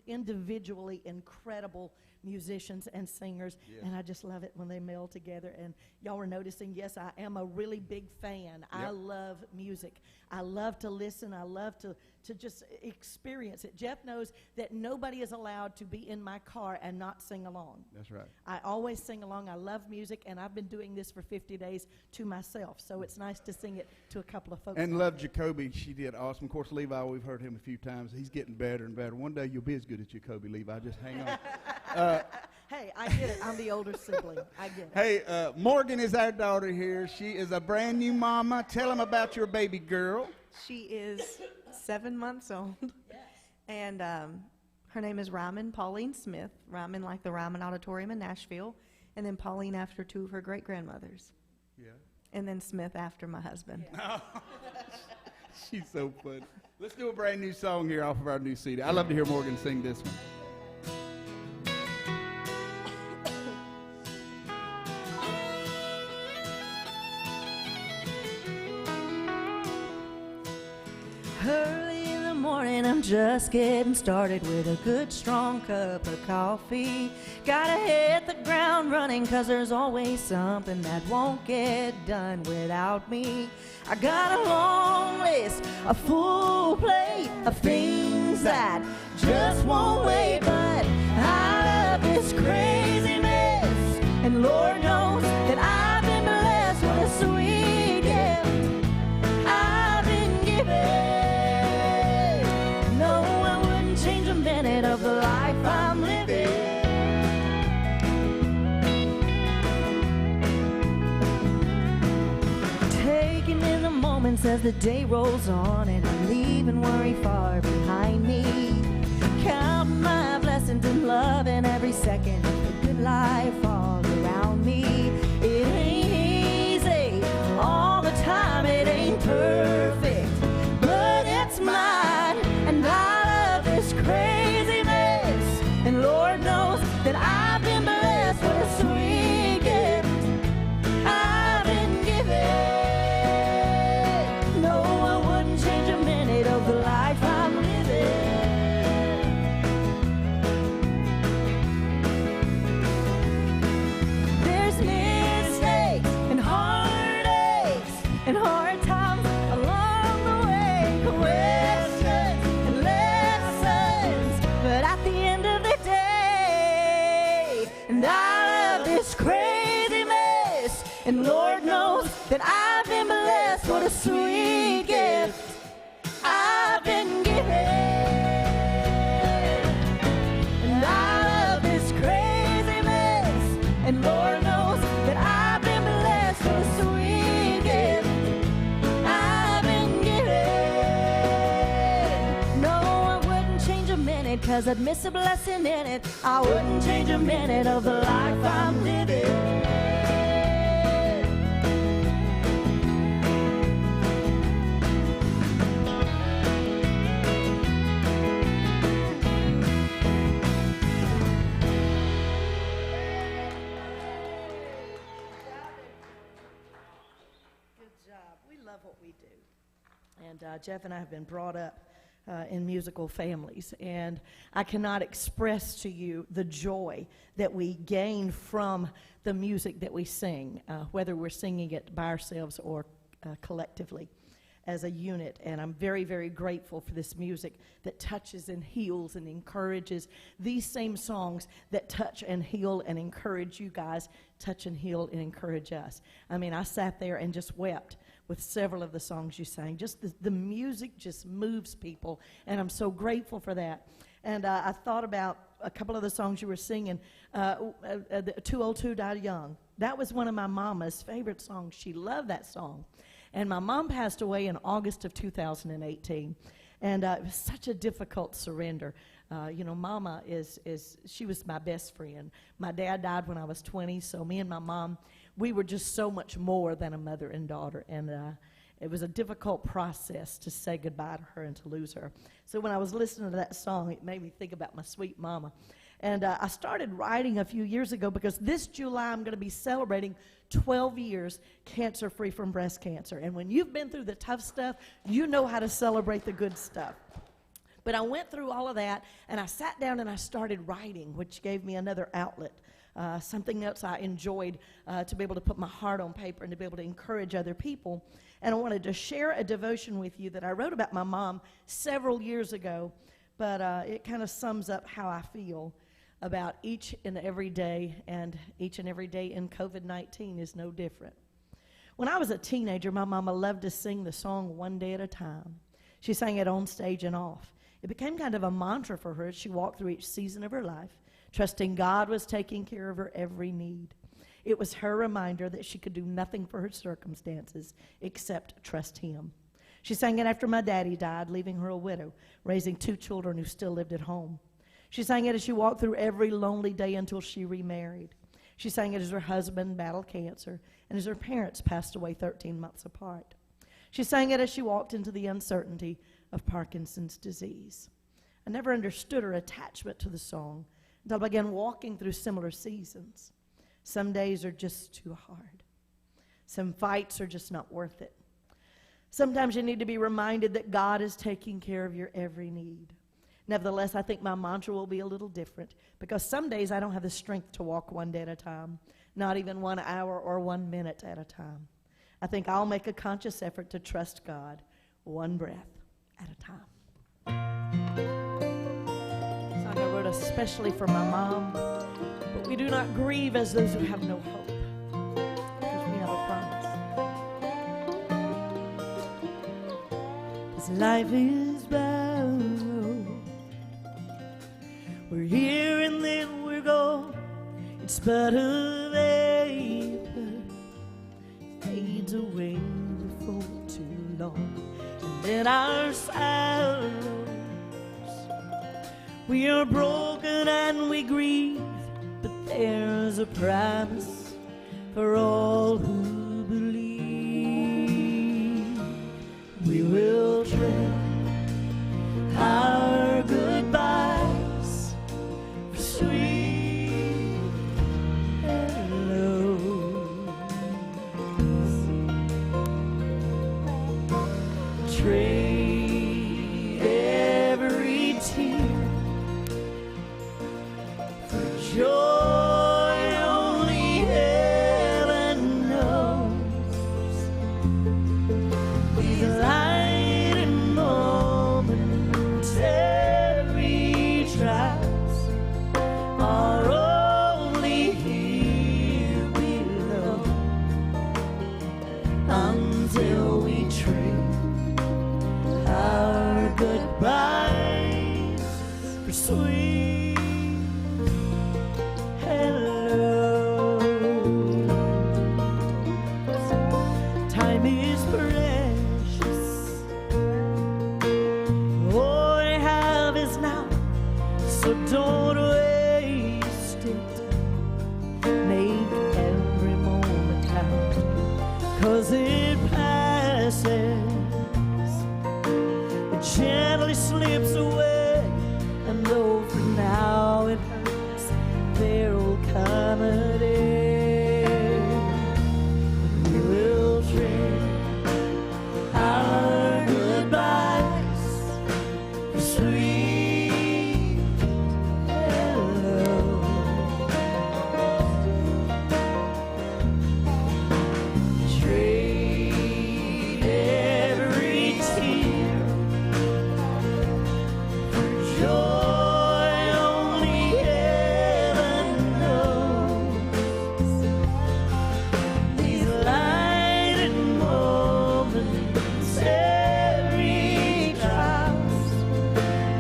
individually incredible musicians and singers, and I just love it when they meld together. And y'all were noticing, yes, I am a really big fan. I love music. I love to listen. I love to just experience it. Jeff knows that nobody is allowed to be in my car and not sing along. That's right. I always sing along. I love music, and I've been doing this for 50 days to myself, so it's nice to sing it to a couple of folks. And love Jacoby. She did awesome. Of course, Levi, we've heard him a few times. He's getting better and better. One day you'll be as good as Jacoby, Levi. Just hang on. Hey, I get it. I'm the older sibling. I get it. Hey, Morgan is our daughter here. She is a brand new mama. Tell them about your baby girl. She is 7 months old. And Her name is Ryman Pauline Smith. Ryman like the Ryman Auditorium in Nashville, and then Pauline after two of her great-grandmothers. Yeah. And then Smith after my husband. She's so funny. Let's do a brand new song here off of our new CD. I love to hear Morgan sing this one. Early in the morning, I'm just getting started with a good strong cup of coffee. Gotta hit the ground running, 'cause there's always something that won't get done without me. I got a long list, a full plate of things that just won't wait, but I love this craziness, and Lord knows that I've been blessed with a sweet gift I've been given. Of the life I'm living. Taking in the moments as the day rolls on, and I'm leaving worry far behind me. Counting my blessings and loving every second of the good life all around me. It ain't easy all the time, it ain't perfect, but it's mine, and I love this crazy mess, and Lord knows that I've been blessed with a sweet gift I've been given. No, I wouldn't change a minute of the life I'm living. There's mistakes and heartaches and hard times along the way, questions and lessons, but at the end of the day, and I love this crazy mess, and Lord knows that I've been blessed with a sweet gift I've been given. And I love this crazy mess, and Lord knows that I've been blessed with a sweet gift I've been given. No, I wouldn't change a minute, 'cause I'd miss a blessing in it. I wouldn't change a minute of the life I'm living. Good job. We love what we do. And Jeff and I have been brought up in musical families, and I cannot express to you the joy that we gain from the music that we sing, whether we're singing it by ourselves or collectively as a unit. And I'm very, very grateful for this music that touches and heals and encourages. These same songs that touch and heal and encourage you guys, touch and heal and encourage us. I mean, I sat there and just wept with several of the songs you sang. Just the music just moves people, and I'm so grateful for that. And I thought about a couple of the songs you were singing. 202 Died Young. That was one of my mama's favorite songs. She loved that song. And my mom passed away in August of 2018. And it was such a difficult surrender. Mama she was my best friend. My dad died when I was 20, so me and my mom, we were just so much more than a mother and daughter. And it was a difficult process to say goodbye to her and to lose her. So when I was listening to that song, it made me think about my sweet mama. And I started writing a few years ago because this July I'm going to be celebrating 12 years cancer-free from breast cancer. And when you've been through the tough stuff, you know how to celebrate the good stuff. But I went through all of that, and I sat down and I started writing, which gave me another outlet, something else I enjoyed, to be able to put my heart on paper and to be able to encourage other people. And I wanted to share a devotion with you that I wrote about my mom several years ago, but it kind of sums up how I feel about each and every day, and each and every day in COVID-19 is no different. When I was a teenager, my mama loved to sing the song One Day at a Time. She sang it on stage and off. It became kind of a mantra for her as she walked through each season of her life, trusting God was taking care of her every need. It was her reminder that she could do nothing for her circumstances except trust Him. She sang it after my daddy died, leaving her a widow, raising 2 children who still lived at home. She sang it as she walked through every lonely day until she remarried. She sang it as her husband battled cancer and as her parents passed away 13 months apart. She sang it as she walked into the uncertainty of Parkinson's disease. I never understood her attachment to the song until I began walking through similar seasons. Some days are just too hard. Some fights are just not worth it. Sometimes you need to be reminded that God is taking care of your every need. Nevertheless, I think my mantra will be a little different because some days I don't have the strength to walk one day at a time, not even 1 hour or 1 minute at a time. I think I'll make a conscious effort to trust God one breath at a time. Song I wrote especially for my mom, but we do not grieve as those who have no hope because we have a promise. This life is bound. We're here and then we're gone. It's but a vapor, fades away before too long. And in our sorrows, we are broken and we grieve, but there's a promise for all who believe. We will trade our goodbyes for sweet hellos. Trade every tear for joy only heaven knows. These light and momentary trials are only here below until we trade our goodbyes for sweet hellos. Time is precious. All I have is now, so don't waste it. Make every moment count, 'cause it passes. It gently slips away, and though for now it hurts, there'll come a day when we will trade our goodbyes for sweet hellos. Trade every tear for joy only heaven knows. These light and momentary trials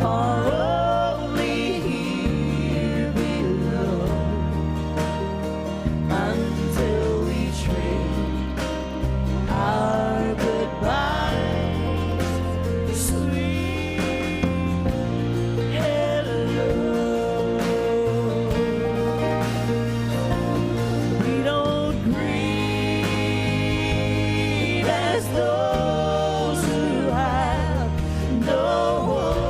are only here below until we trade our goodbyes for sweet hellos. We don't grieve as those who have no hope.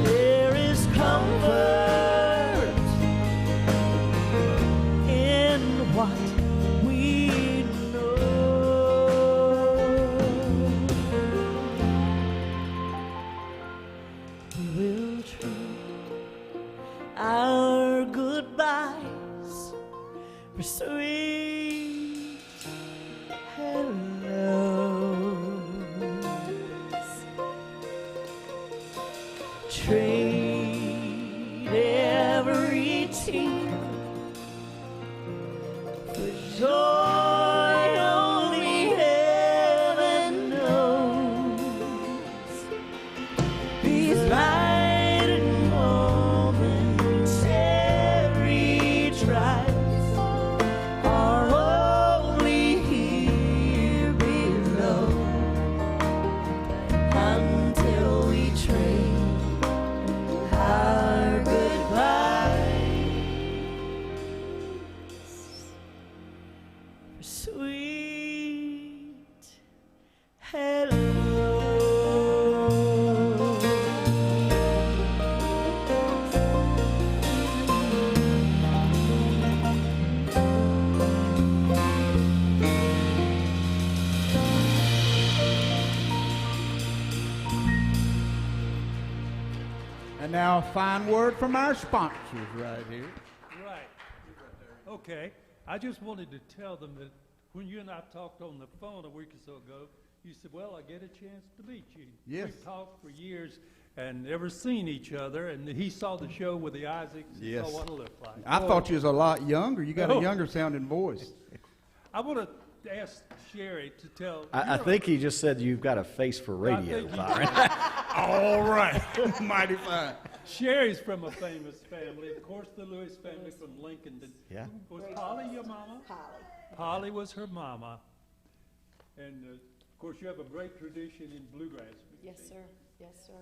There is comfort in what we know. We will trade our goodbyes for sweet hellos. Trade every tear for joy only heaven knows. These light and momentary trials are only here below And now a fine word from our sponsors right here. Right. Okay. I just wanted to tell them that when you and I talked on the phone a week or so ago, you said, well, I get a chance to meet you. Yes. We've talked for years and never seen each other, and he saw the show with the Isaacs and Yes. saw what it looked like. I thought you was a lot younger. You got a No. younger sounding voice. I want to ask Sherry to tell. I think he just said you've got a face for radio, think he Byron. All right. Mighty fine. Sherry's from a famous family. Of course, the Lewis family from Lincoln. Yeah. Was Polly your mama? Polly was her mama. And, of course, you have a great tradition in bluegrass. Yes, sir. Yes, sir.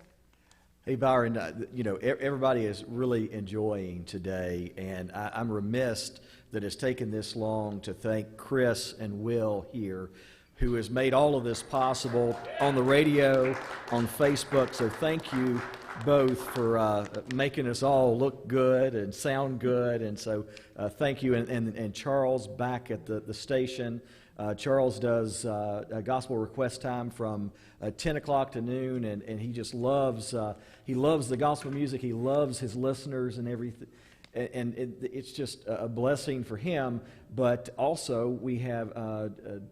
Hey, Byron, everybody is really enjoying today, and I'm remiss that it's taken this long to thank Chris and Will here, who has made all of this possible on the radio, on Facebook. So thank you both for making us all look good and sound good. And so thank you. And Charles back at the station. Charles does a gospel request time from 10 o'clock to noon, and he just loves the gospel music. He loves his listeners and everything. And it's just a blessing for him, but also we have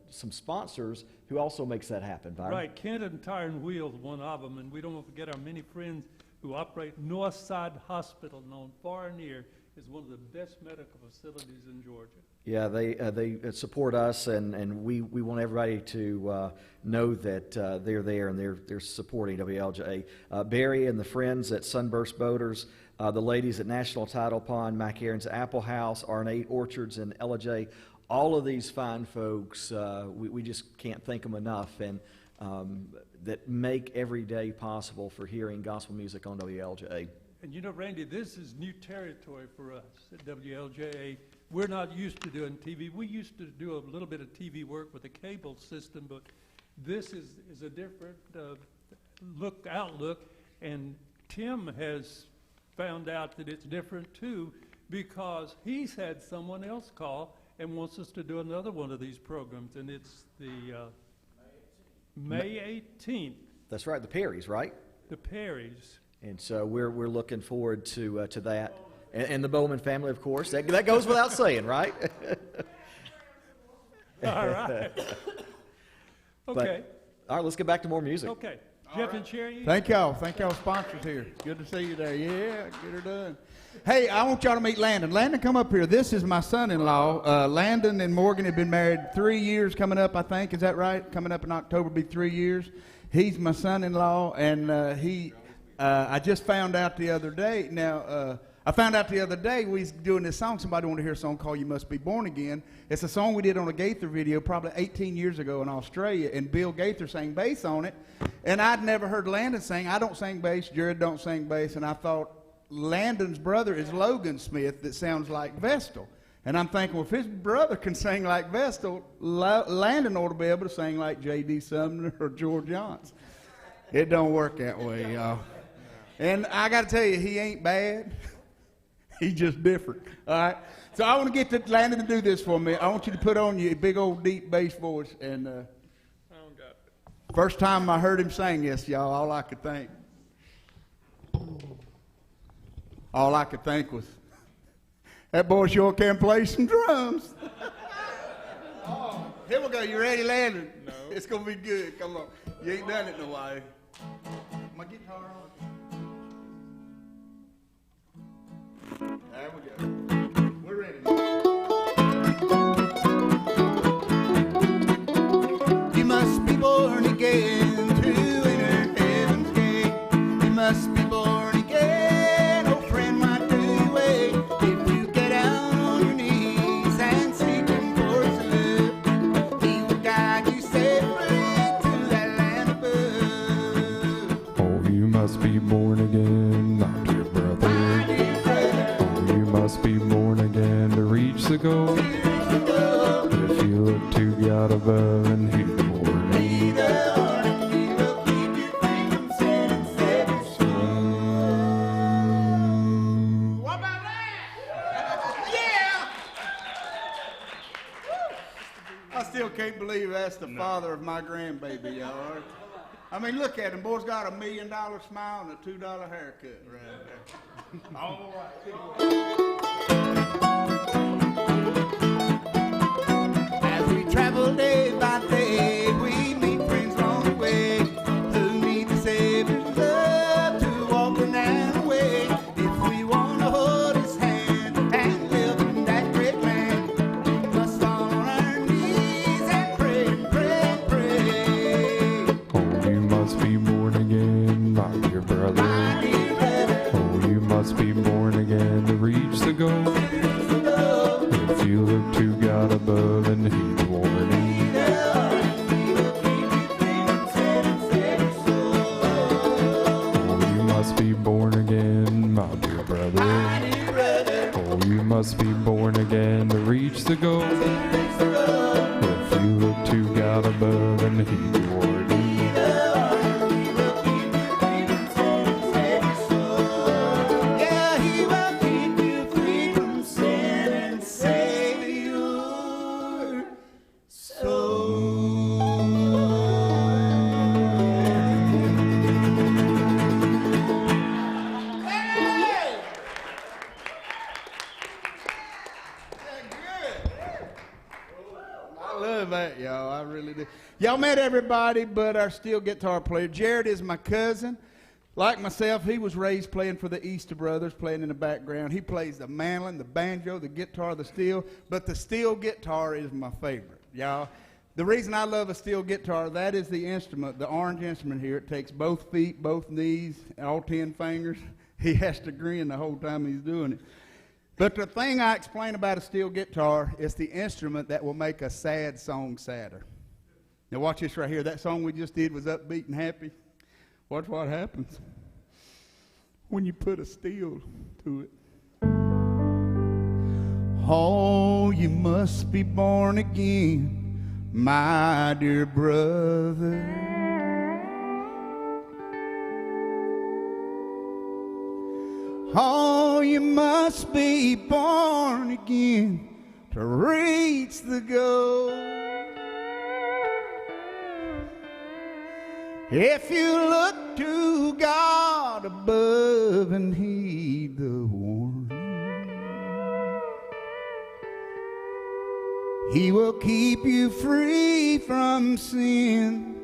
some sponsors who also makes that happen, Byron. Right, Kenton Tire and Wheels, one of them, and we don't want to forget our many friends who operate Northside Hospital, known far and near, is one of the best medical facilities in Georgia. Yeah, they support us, and we want everybody to know that they're there and they're supporting WLJ. Barry and the friends at Sunburst Boaters, the ladies at National Tidal Pond, Mac Aaron's Apple House, Ornate Orchards, and LJ. All of these fine folks, we just can't thank them enough, and that make every day possible for hearing gospel music on WLJ. And you know, Randy, this is new territory for us at WLJA. We're not used to doing TV. We used to do a little bit of TV work with a cable system, but this is a different outlook, and Tim has found out that it's different too, because he's had someone else call and wants us to do another one of these programs, and it's the May 18th. That's right, the Perrys, right? The Perrys. And so we're looking forward to that. And the Bowman family, of course. That goes without saying, right? All right. Okay. All right, let's get back to more music. Okay. Jeff and Sherry. Thank y'all. Thank y'all sponsors here. Good to see you there. Yeah, get her done. Hey, I want y'all to meet Landon. Landon, come up here. This is my son-in-law. Landon and Morgan have been married 3 years coming up, I think. Is that right? Coming up in October will be 3 years. He's my son-in-law, and I just found out the other day. Now, I found out the other day we was doing this song. Somebody wanted to hear a song called You Must Be Born Again. It's a song we did on a Gaither video probably 18 years ago in Australia, and Bill Gaither sang bass on it. And I'd never heard Landon sing. I don't sing bass. Jared don't sing bass. And I thought Landon's brother is Logan Smith that sounds like Vestal. And I'm thinking, well, if his brother can sing like Vestal, Landon ought to be able to sing like J.D. Sumner or George Johnson. It don't work that way, y'all. And I got to tell you, he ain't bad. He's just different. All right. So I want to get to Landon to do this for me. I want you to put on your big old deep bass voice. And first time I heard him sing this, y'all, all I could think was, that boy sure can play some drums. Oh, here we go. You ready, Landon? No. It's going to be good. Come on. You ain't done it in a while. My guitar on. There we go. We're ready. You must be born again to enter heaven's gate. You must be born again. Oh, friend, why do you wait? If you get down on your knees and seek Him for His love, He will guide you safely to that land above. Oh, you must be born again, my dear brother. Must be born again to reach the goal. But if you look to God above and hear the word, He will keep you free from sin and save your soul. What about that? Yeah! I still can't believe that's the father of my grandbaby, y'all. I mean, look at him. Boy's got $1 million smile and a $2 haircut right there. All right. As we travel day by day, we meet friends on the way who need the Savior's love to walk the narrow way. If we want to hold His hand and live in that great land, we must fall on our knees and pray and pray and pray. Oh, you must be born again, my dear brother. Oh, you must be born again to reach the goal. If you look to God above and heed the warning. Oh, you must be born again, my dear brother. Oh, you must be born again to reach the goal. If you look to God above and heed the warning. Yeah, He will keep you free from sin and save your soul. Hey! I love that, y'all. I really do. Y'all met everybody but our steel guitar player. Jared is my cousin. Like myself, he was raised playing for the Easter Brothers, playing in the background. He plays the mandolin, the banjo, the guitar, the steel, but the steel guitar is my favorite, y'all. The reason I love a steel guitar, that is the instrument, the orange instrument here. It takes both feet, both knees, all 10 fingers. He has to grin the whole time he's doing it. But the thing I explain about a steel guitar is the instrument that will make a sad song sadder. Now watch this right here. That song we just did was upbeat and happy. Watch what happens when you put a steel to it. Oh, you must be born again, my dear brother. Oh, you must be born again to reach the goal. If you look to God above and heed the warning, He will keep you free from sin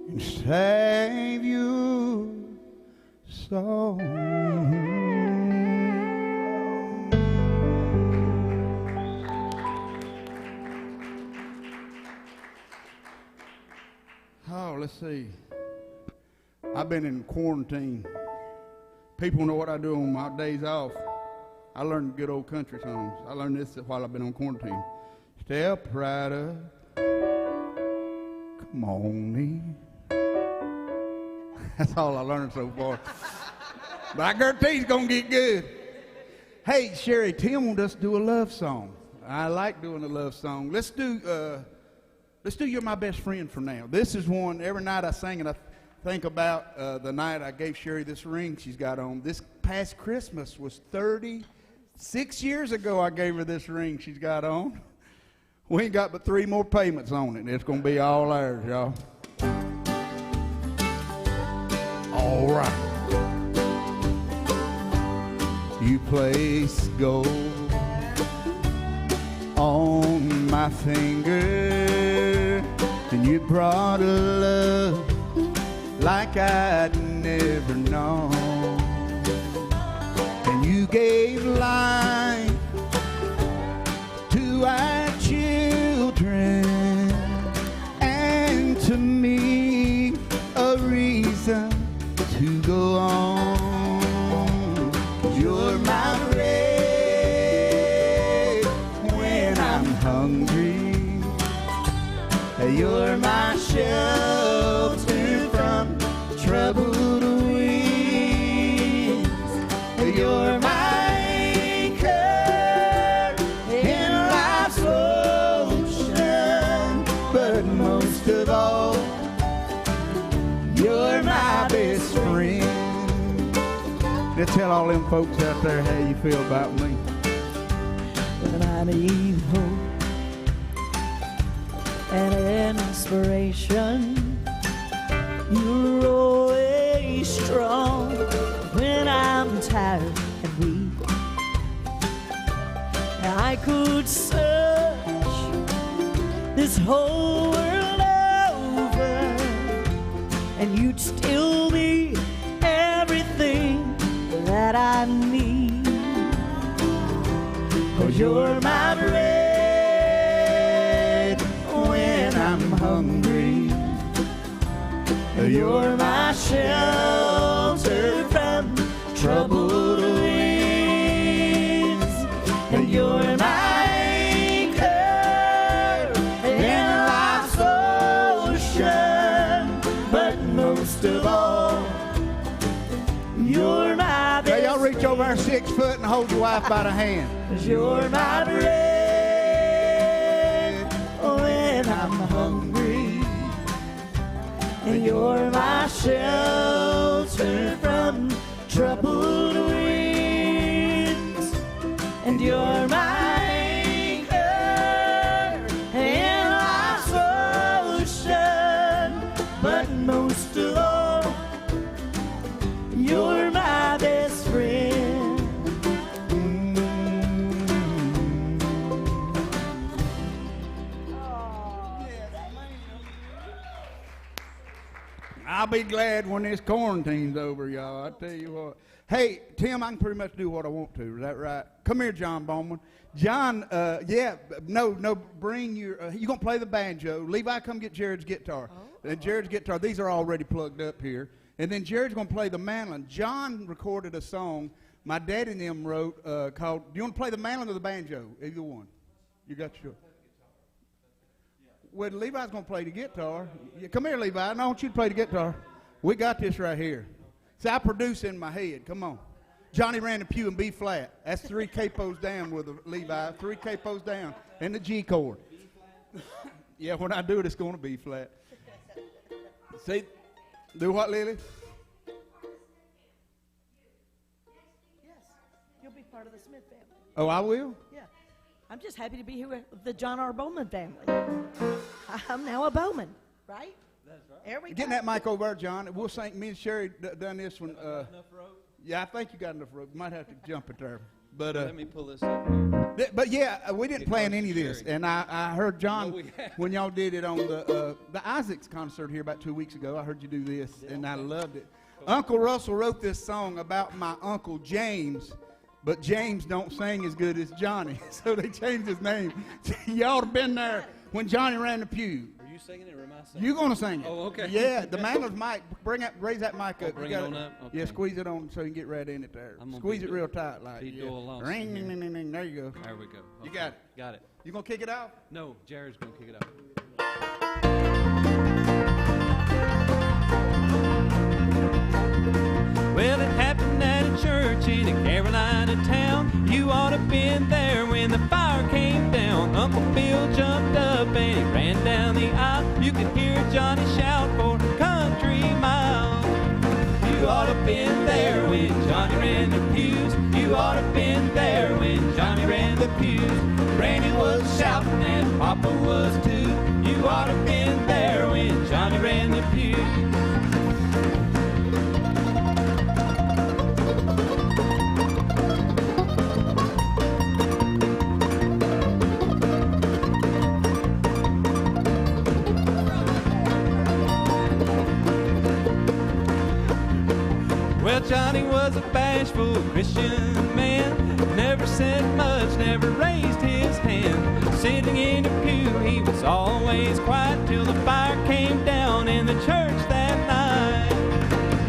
and save your soul. Oh, let's see. I've been in quarantine. People know what I do on my days off. I learned good old country songs. I learned this while I've been on quarantine. Step right up. Come on, me. That's all I learned so far. But I guarantee it's going to get good. Hey, Sherry, Tim wanted us to do a love song. I like doing a love song. Let's do You're My Best Friend for now. This is one, every night I sing and I think about the night I gave Sherry this ring she's got on. This past Christmas was 36 years ago I gave her this ring she's got on. We ain't got but 3 more payments on it. It's going to be all ours, y'all. All right. You place gold on my finger, and you brought a love like I'd never known, and you gave life to our children, and to me a reason to go on. You're my bread when I'm hungry. You're my shelter from troubled winds. You're my anchor in life's ocean. But most of all, you're my best friend. Let's tell all them folks out there how you feel about me. When I need hope and inspiration, You're always strong when I'm tired and weak. I could search this whole world over, and you'd still be everything that I need. 'Cause you're my bread when I'm hungry. You're my shelter from troubled winds. And you're my anchor in life's ocean. But most of all, you're my best. Hey, y'all reach over there 6 foot and hold your wife by the hand. 'Cause you're my bread when I'm hungry. And you're my shelter from troubled winds. And you're my anchor in life's ocean. But most of all, you're my best friend. I'll be glad when this quarantine's over, y'all. I tell you what. Hey, Tim, I can pretty much do what I want to. Is that right? Come here, John Bowman. John, bring your. You gonna play the banjo? Levi, come get Jared's guitar. And Jared's guitar. These are already plugged up here. And then Jared's gonna play the mandolin. John recorded a song my dad and them wrote called. Do you want to play the mandolin or the banjo? Either one. You got your. Well, Levi's going to play the guitar. Yeah, come here, Levi. I want you to play the guitar. We got this right here. See, I produce in my head. Come on. Johnny ran the pew in B flat. That's 3 capos down with a Levi. 3 capos down. And the G chord. Yeah, when I do it, it's going to be flat. See? Do what, Lily? Yes, you'll be part of the Smith family. Oh, I will? Yeah. I'm just happy to be here with the John R. Bowman family. I'm now a Bowman, right? That's right. There we go. Getting that mic over there, John. We'll sing. Me and Sherry done this one. Enough rope? Yeah, I think you got enough rope. You might have to jump it there. But Let me pull this up. But yeah, we didn't plan any of this, and I heard John when y'all did it on the Isaacs concert here about 2 weeks ago. I heard you do this, and I loved it. Uncle Russell wrote this song about my Uncle James, but James don't sing as good as Johnny, so they changed his name. Y'all have been there when Johnny ran the pew. Are you singing it or am I singing it? You're gonna sing it. Oh, okay. Yeah, the mandolin mic. Raise that mic up. Bring You it gotta- on up? Okay. Yeah, squeeze it on so you can get right in it there. I'm gonna Squeeze be it real tight, like be yeah. Doyle Lawson Ring, here. ding, ding, ding. There you go. There we go. You Okay. got it. Got it. You gonna kick it off? No, Jared's going to kick it off. Well, it happened at a church in a Carolina town. You ought to been there when the fire came down. Uncle Bill jumped up and he ran down the aisle. You could hear Johnny shout for country miles. You ought to been there when Johnny ran the pews. You ought to been there when Johnny ran the pews. Granny was shouting and Papa was too. You ought to been there when Johnny ran the pews. Well, Johnny was a bashful Christian man. Never said much, never raised his hand. Sitting in the pew, he was always quiet till the fire came down in the church that night.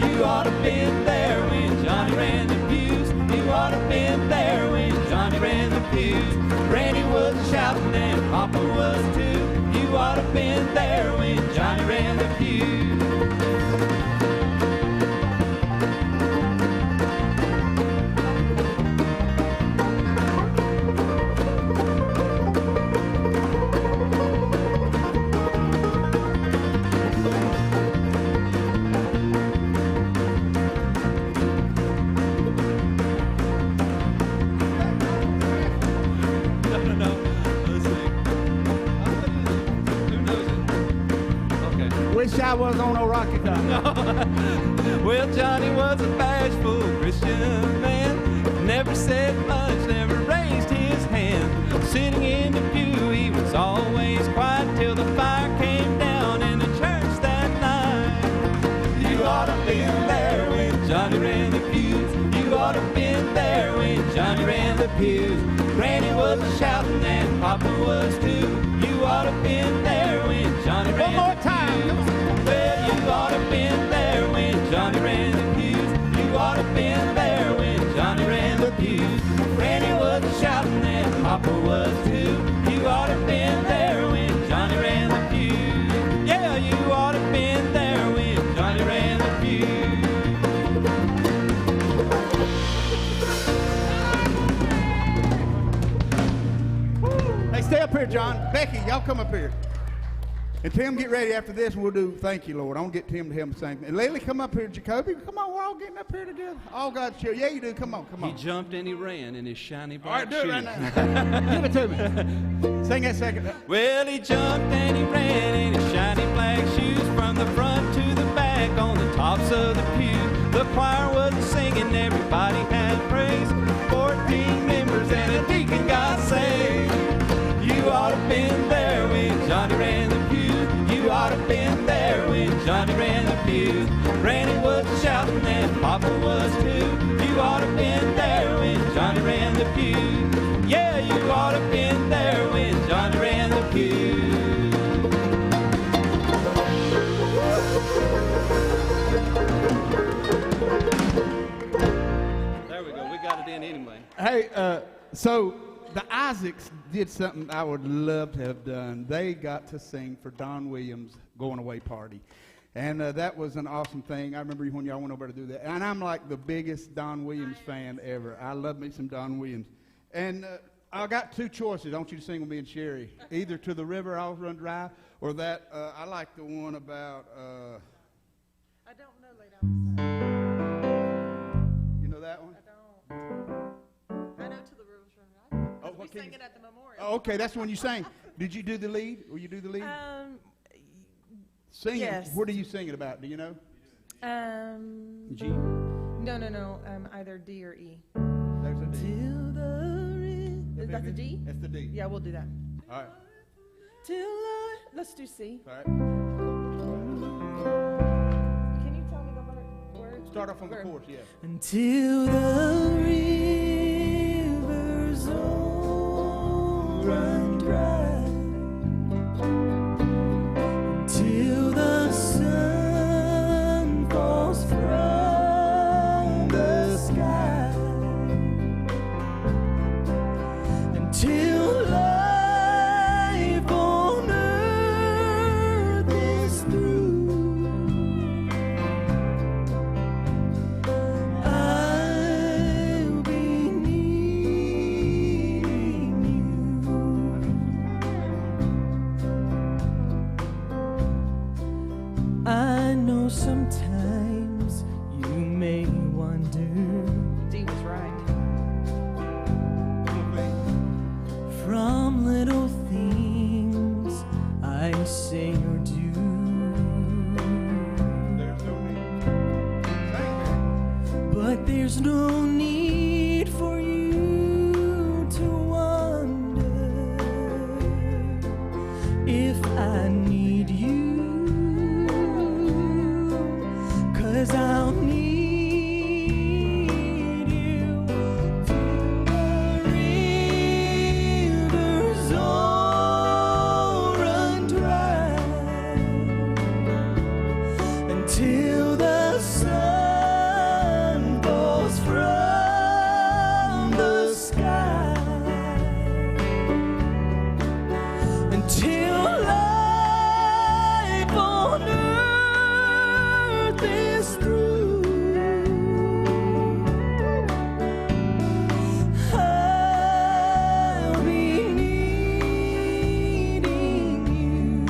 You ought to been there when Johnny ran the pews. You ought to been there when Johnny ran the pews. Granny was shouting and Papa was too. You ought to been there when Johnny ran the pews. Wish I was on a rocket top. Well, Johnny was a bashful Christian man. Never said much, never raised his hand. Sitting in the pew, he was always quiet till the fire came down in the church that night. You ought to been there when Johnny ran the pews. You ought to been there when Johnny ran the pews. Granny was shouting and Papa was too. You ought to been there when Johnny ran the pews. One more time. Well, you ought to been there when Johnny ran the pews. You ought to been there when Johnny ran the pews. Granny was shouting and Papa was too. You ought to been there when Johnny ran the pews. Yeah, you ought to been there when Johnny ran the pews. Hey, stay up here, John. Becky, y'all come up here. And Tim, get ready after this, and we'll do Thank You, Lord. I want to get Tim to help me sing. And Laylee, come up here. Jacoby, come on. We're all getting up here together. All God's children. Yeah, you do. Come on, come on. He jumped and he ran in his shiny All right, black do it shoes. right now. Give it to me. Sing that second. Well, he jumped and he ran in his shiny black shoes from the front to the back on the tops of the pew. The choir wasn't singing, everybody had praise. 14 members and a deacon got saved. You ought to been there when Johnny ran the pew. You ought to been there when Johnny ran the pew. Granny was shouting and Papa was too. You ought to been there when Johnny ran the pew. Yeah, you ought to been there when Johnny ran the pew. There we go. We got it in anyway. Hey, so the Isaacs did something I would love to have done. They got to sing for Don Williams' going away party. And that was an awesome thing. I remember when y'all went over to do that. And I'm like the biggest Don Williams fan ever. I love me some Don Williams. And I got two choices. I want you to sing with me and Sherry. Either To the River I'll Run Dry, or that, I like the one about... I don't know Lay Down Beside you know that one? I know To the Rivers Run Dry. Oh, We what can sang you- it at the memorial. Oh, okay, that's the one you sang. Did you do the lead? Will you do the lead? Sing yes. it. What are you singing about? Do you know? G? No. Either D or E. There's a D. To the river. Is that the D? That's the D. Yeah, we'll do that. All right. Let's do C. All right. Can you tell me the word? Start off on the chorus, yeah. Until the rivers all run dry, until the sun falls from the sky, until life on earth is through. I'll be needing you. I know sometimes you may wonder, D was right. from little things I say or do. But there's no need for you to wonder if I need you, 'cause I'll need you till the rivers all run dry, until the sun falls from the sky, until life on earth is through. I'll be needing you.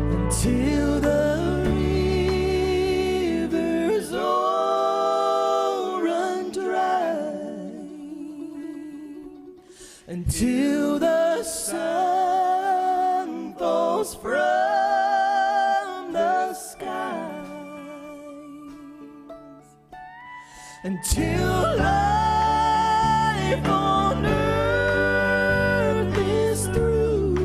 Until the rivers all run dry, until the until life on earth is through.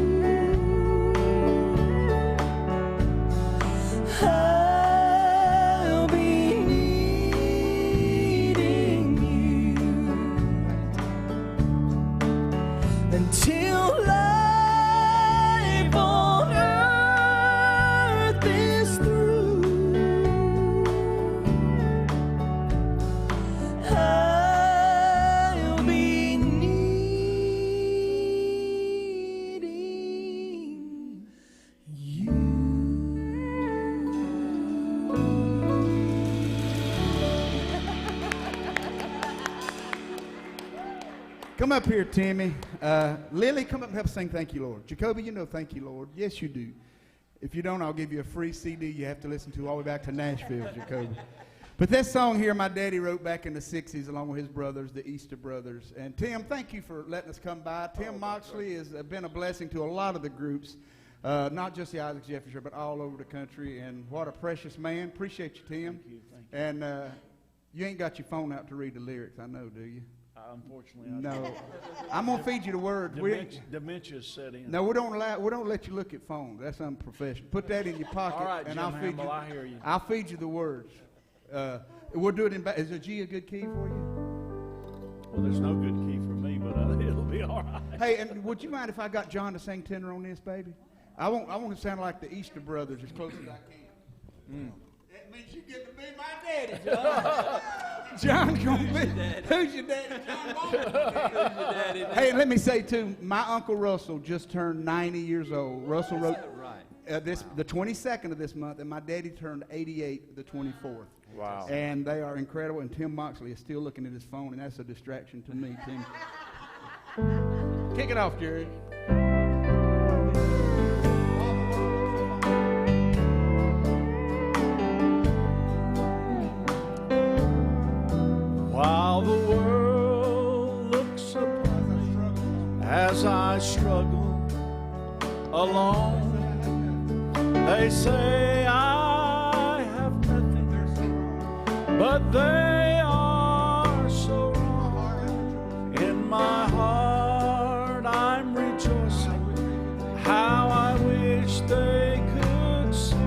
I'll be needing you until life on earth is through. I'll be needing you. Come up here, Timmy. Lily, come up and help us sing Thank You, Lord. Jacoby, you know Thank You, Lord. Yes, you do. If you don't, I'll give you a free CD you have to listen to all the way back to Nashville, Jacoby. But this song here, my daddy wrote back in the 60s along with his brothers, the Easter Brothers. And Tim, thank you for letting us come by. Tim Moxley has been a blessing to a lot of the groups, not just the Isaac Jeffrey Show, but all over the country. And what a precious man. Appreciate you, Tim. Thank you. And you ain't got your phone out to read the lyrics, I know, do you? Unfortunately, I No. don't. I'm gonna feed you the words. Dementia's set in. No, we don't let you look at phones. That's unprofessional. Put that in your pocket, All right, and Jim I'll feed Hamble, you. I hear you. I'll feed you the words. We'll do it in. Is a G a good key for you? Well, there's no good key for me, but it'll be all right. Hey, and would you mind if I got John to sing tenor on this, baby? I want to sound like the Easter Brothers as close as I can. That means you get to be my daddy, John. John's gonna be. Who's your daddy? John Bowman. Hey, let me say too, my Uncle Russell just turned 90 years old. Russell wrote the 22nd of this month, and my daddy turned 88 the 24th. Wow. And they are incredible. And Tim Moxley is still looking at his phone, and that's a distraction to me, Tim. Kick it off, Jerry. While the world looks upon me as I struggle alone, they say I have nothing, but they are so wrong. In my heart I'm rejoicing, how I wish they could see.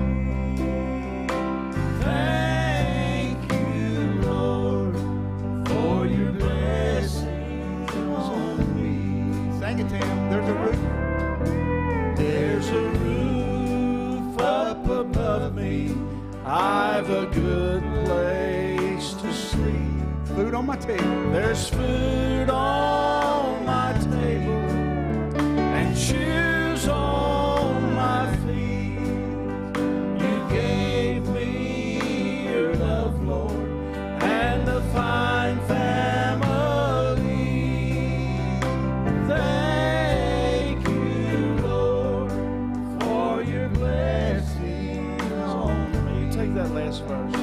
Thank you, Lord, for your blessings on me. Sing it, Tim. There's a roof. There's a roof up above me. I've a good place to sleep. Food on my table. There's food on my table and shoes on my feet. You gave me your love, Lord, and a fine family. Thank you, Lord, for your blessings on me. Take that last verse.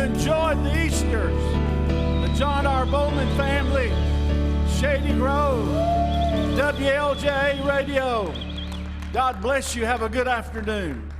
enjoyed the Easters. The John R. Bowman family, Shady Grove, WLJ Radio. God bless you. Have a good afternoon.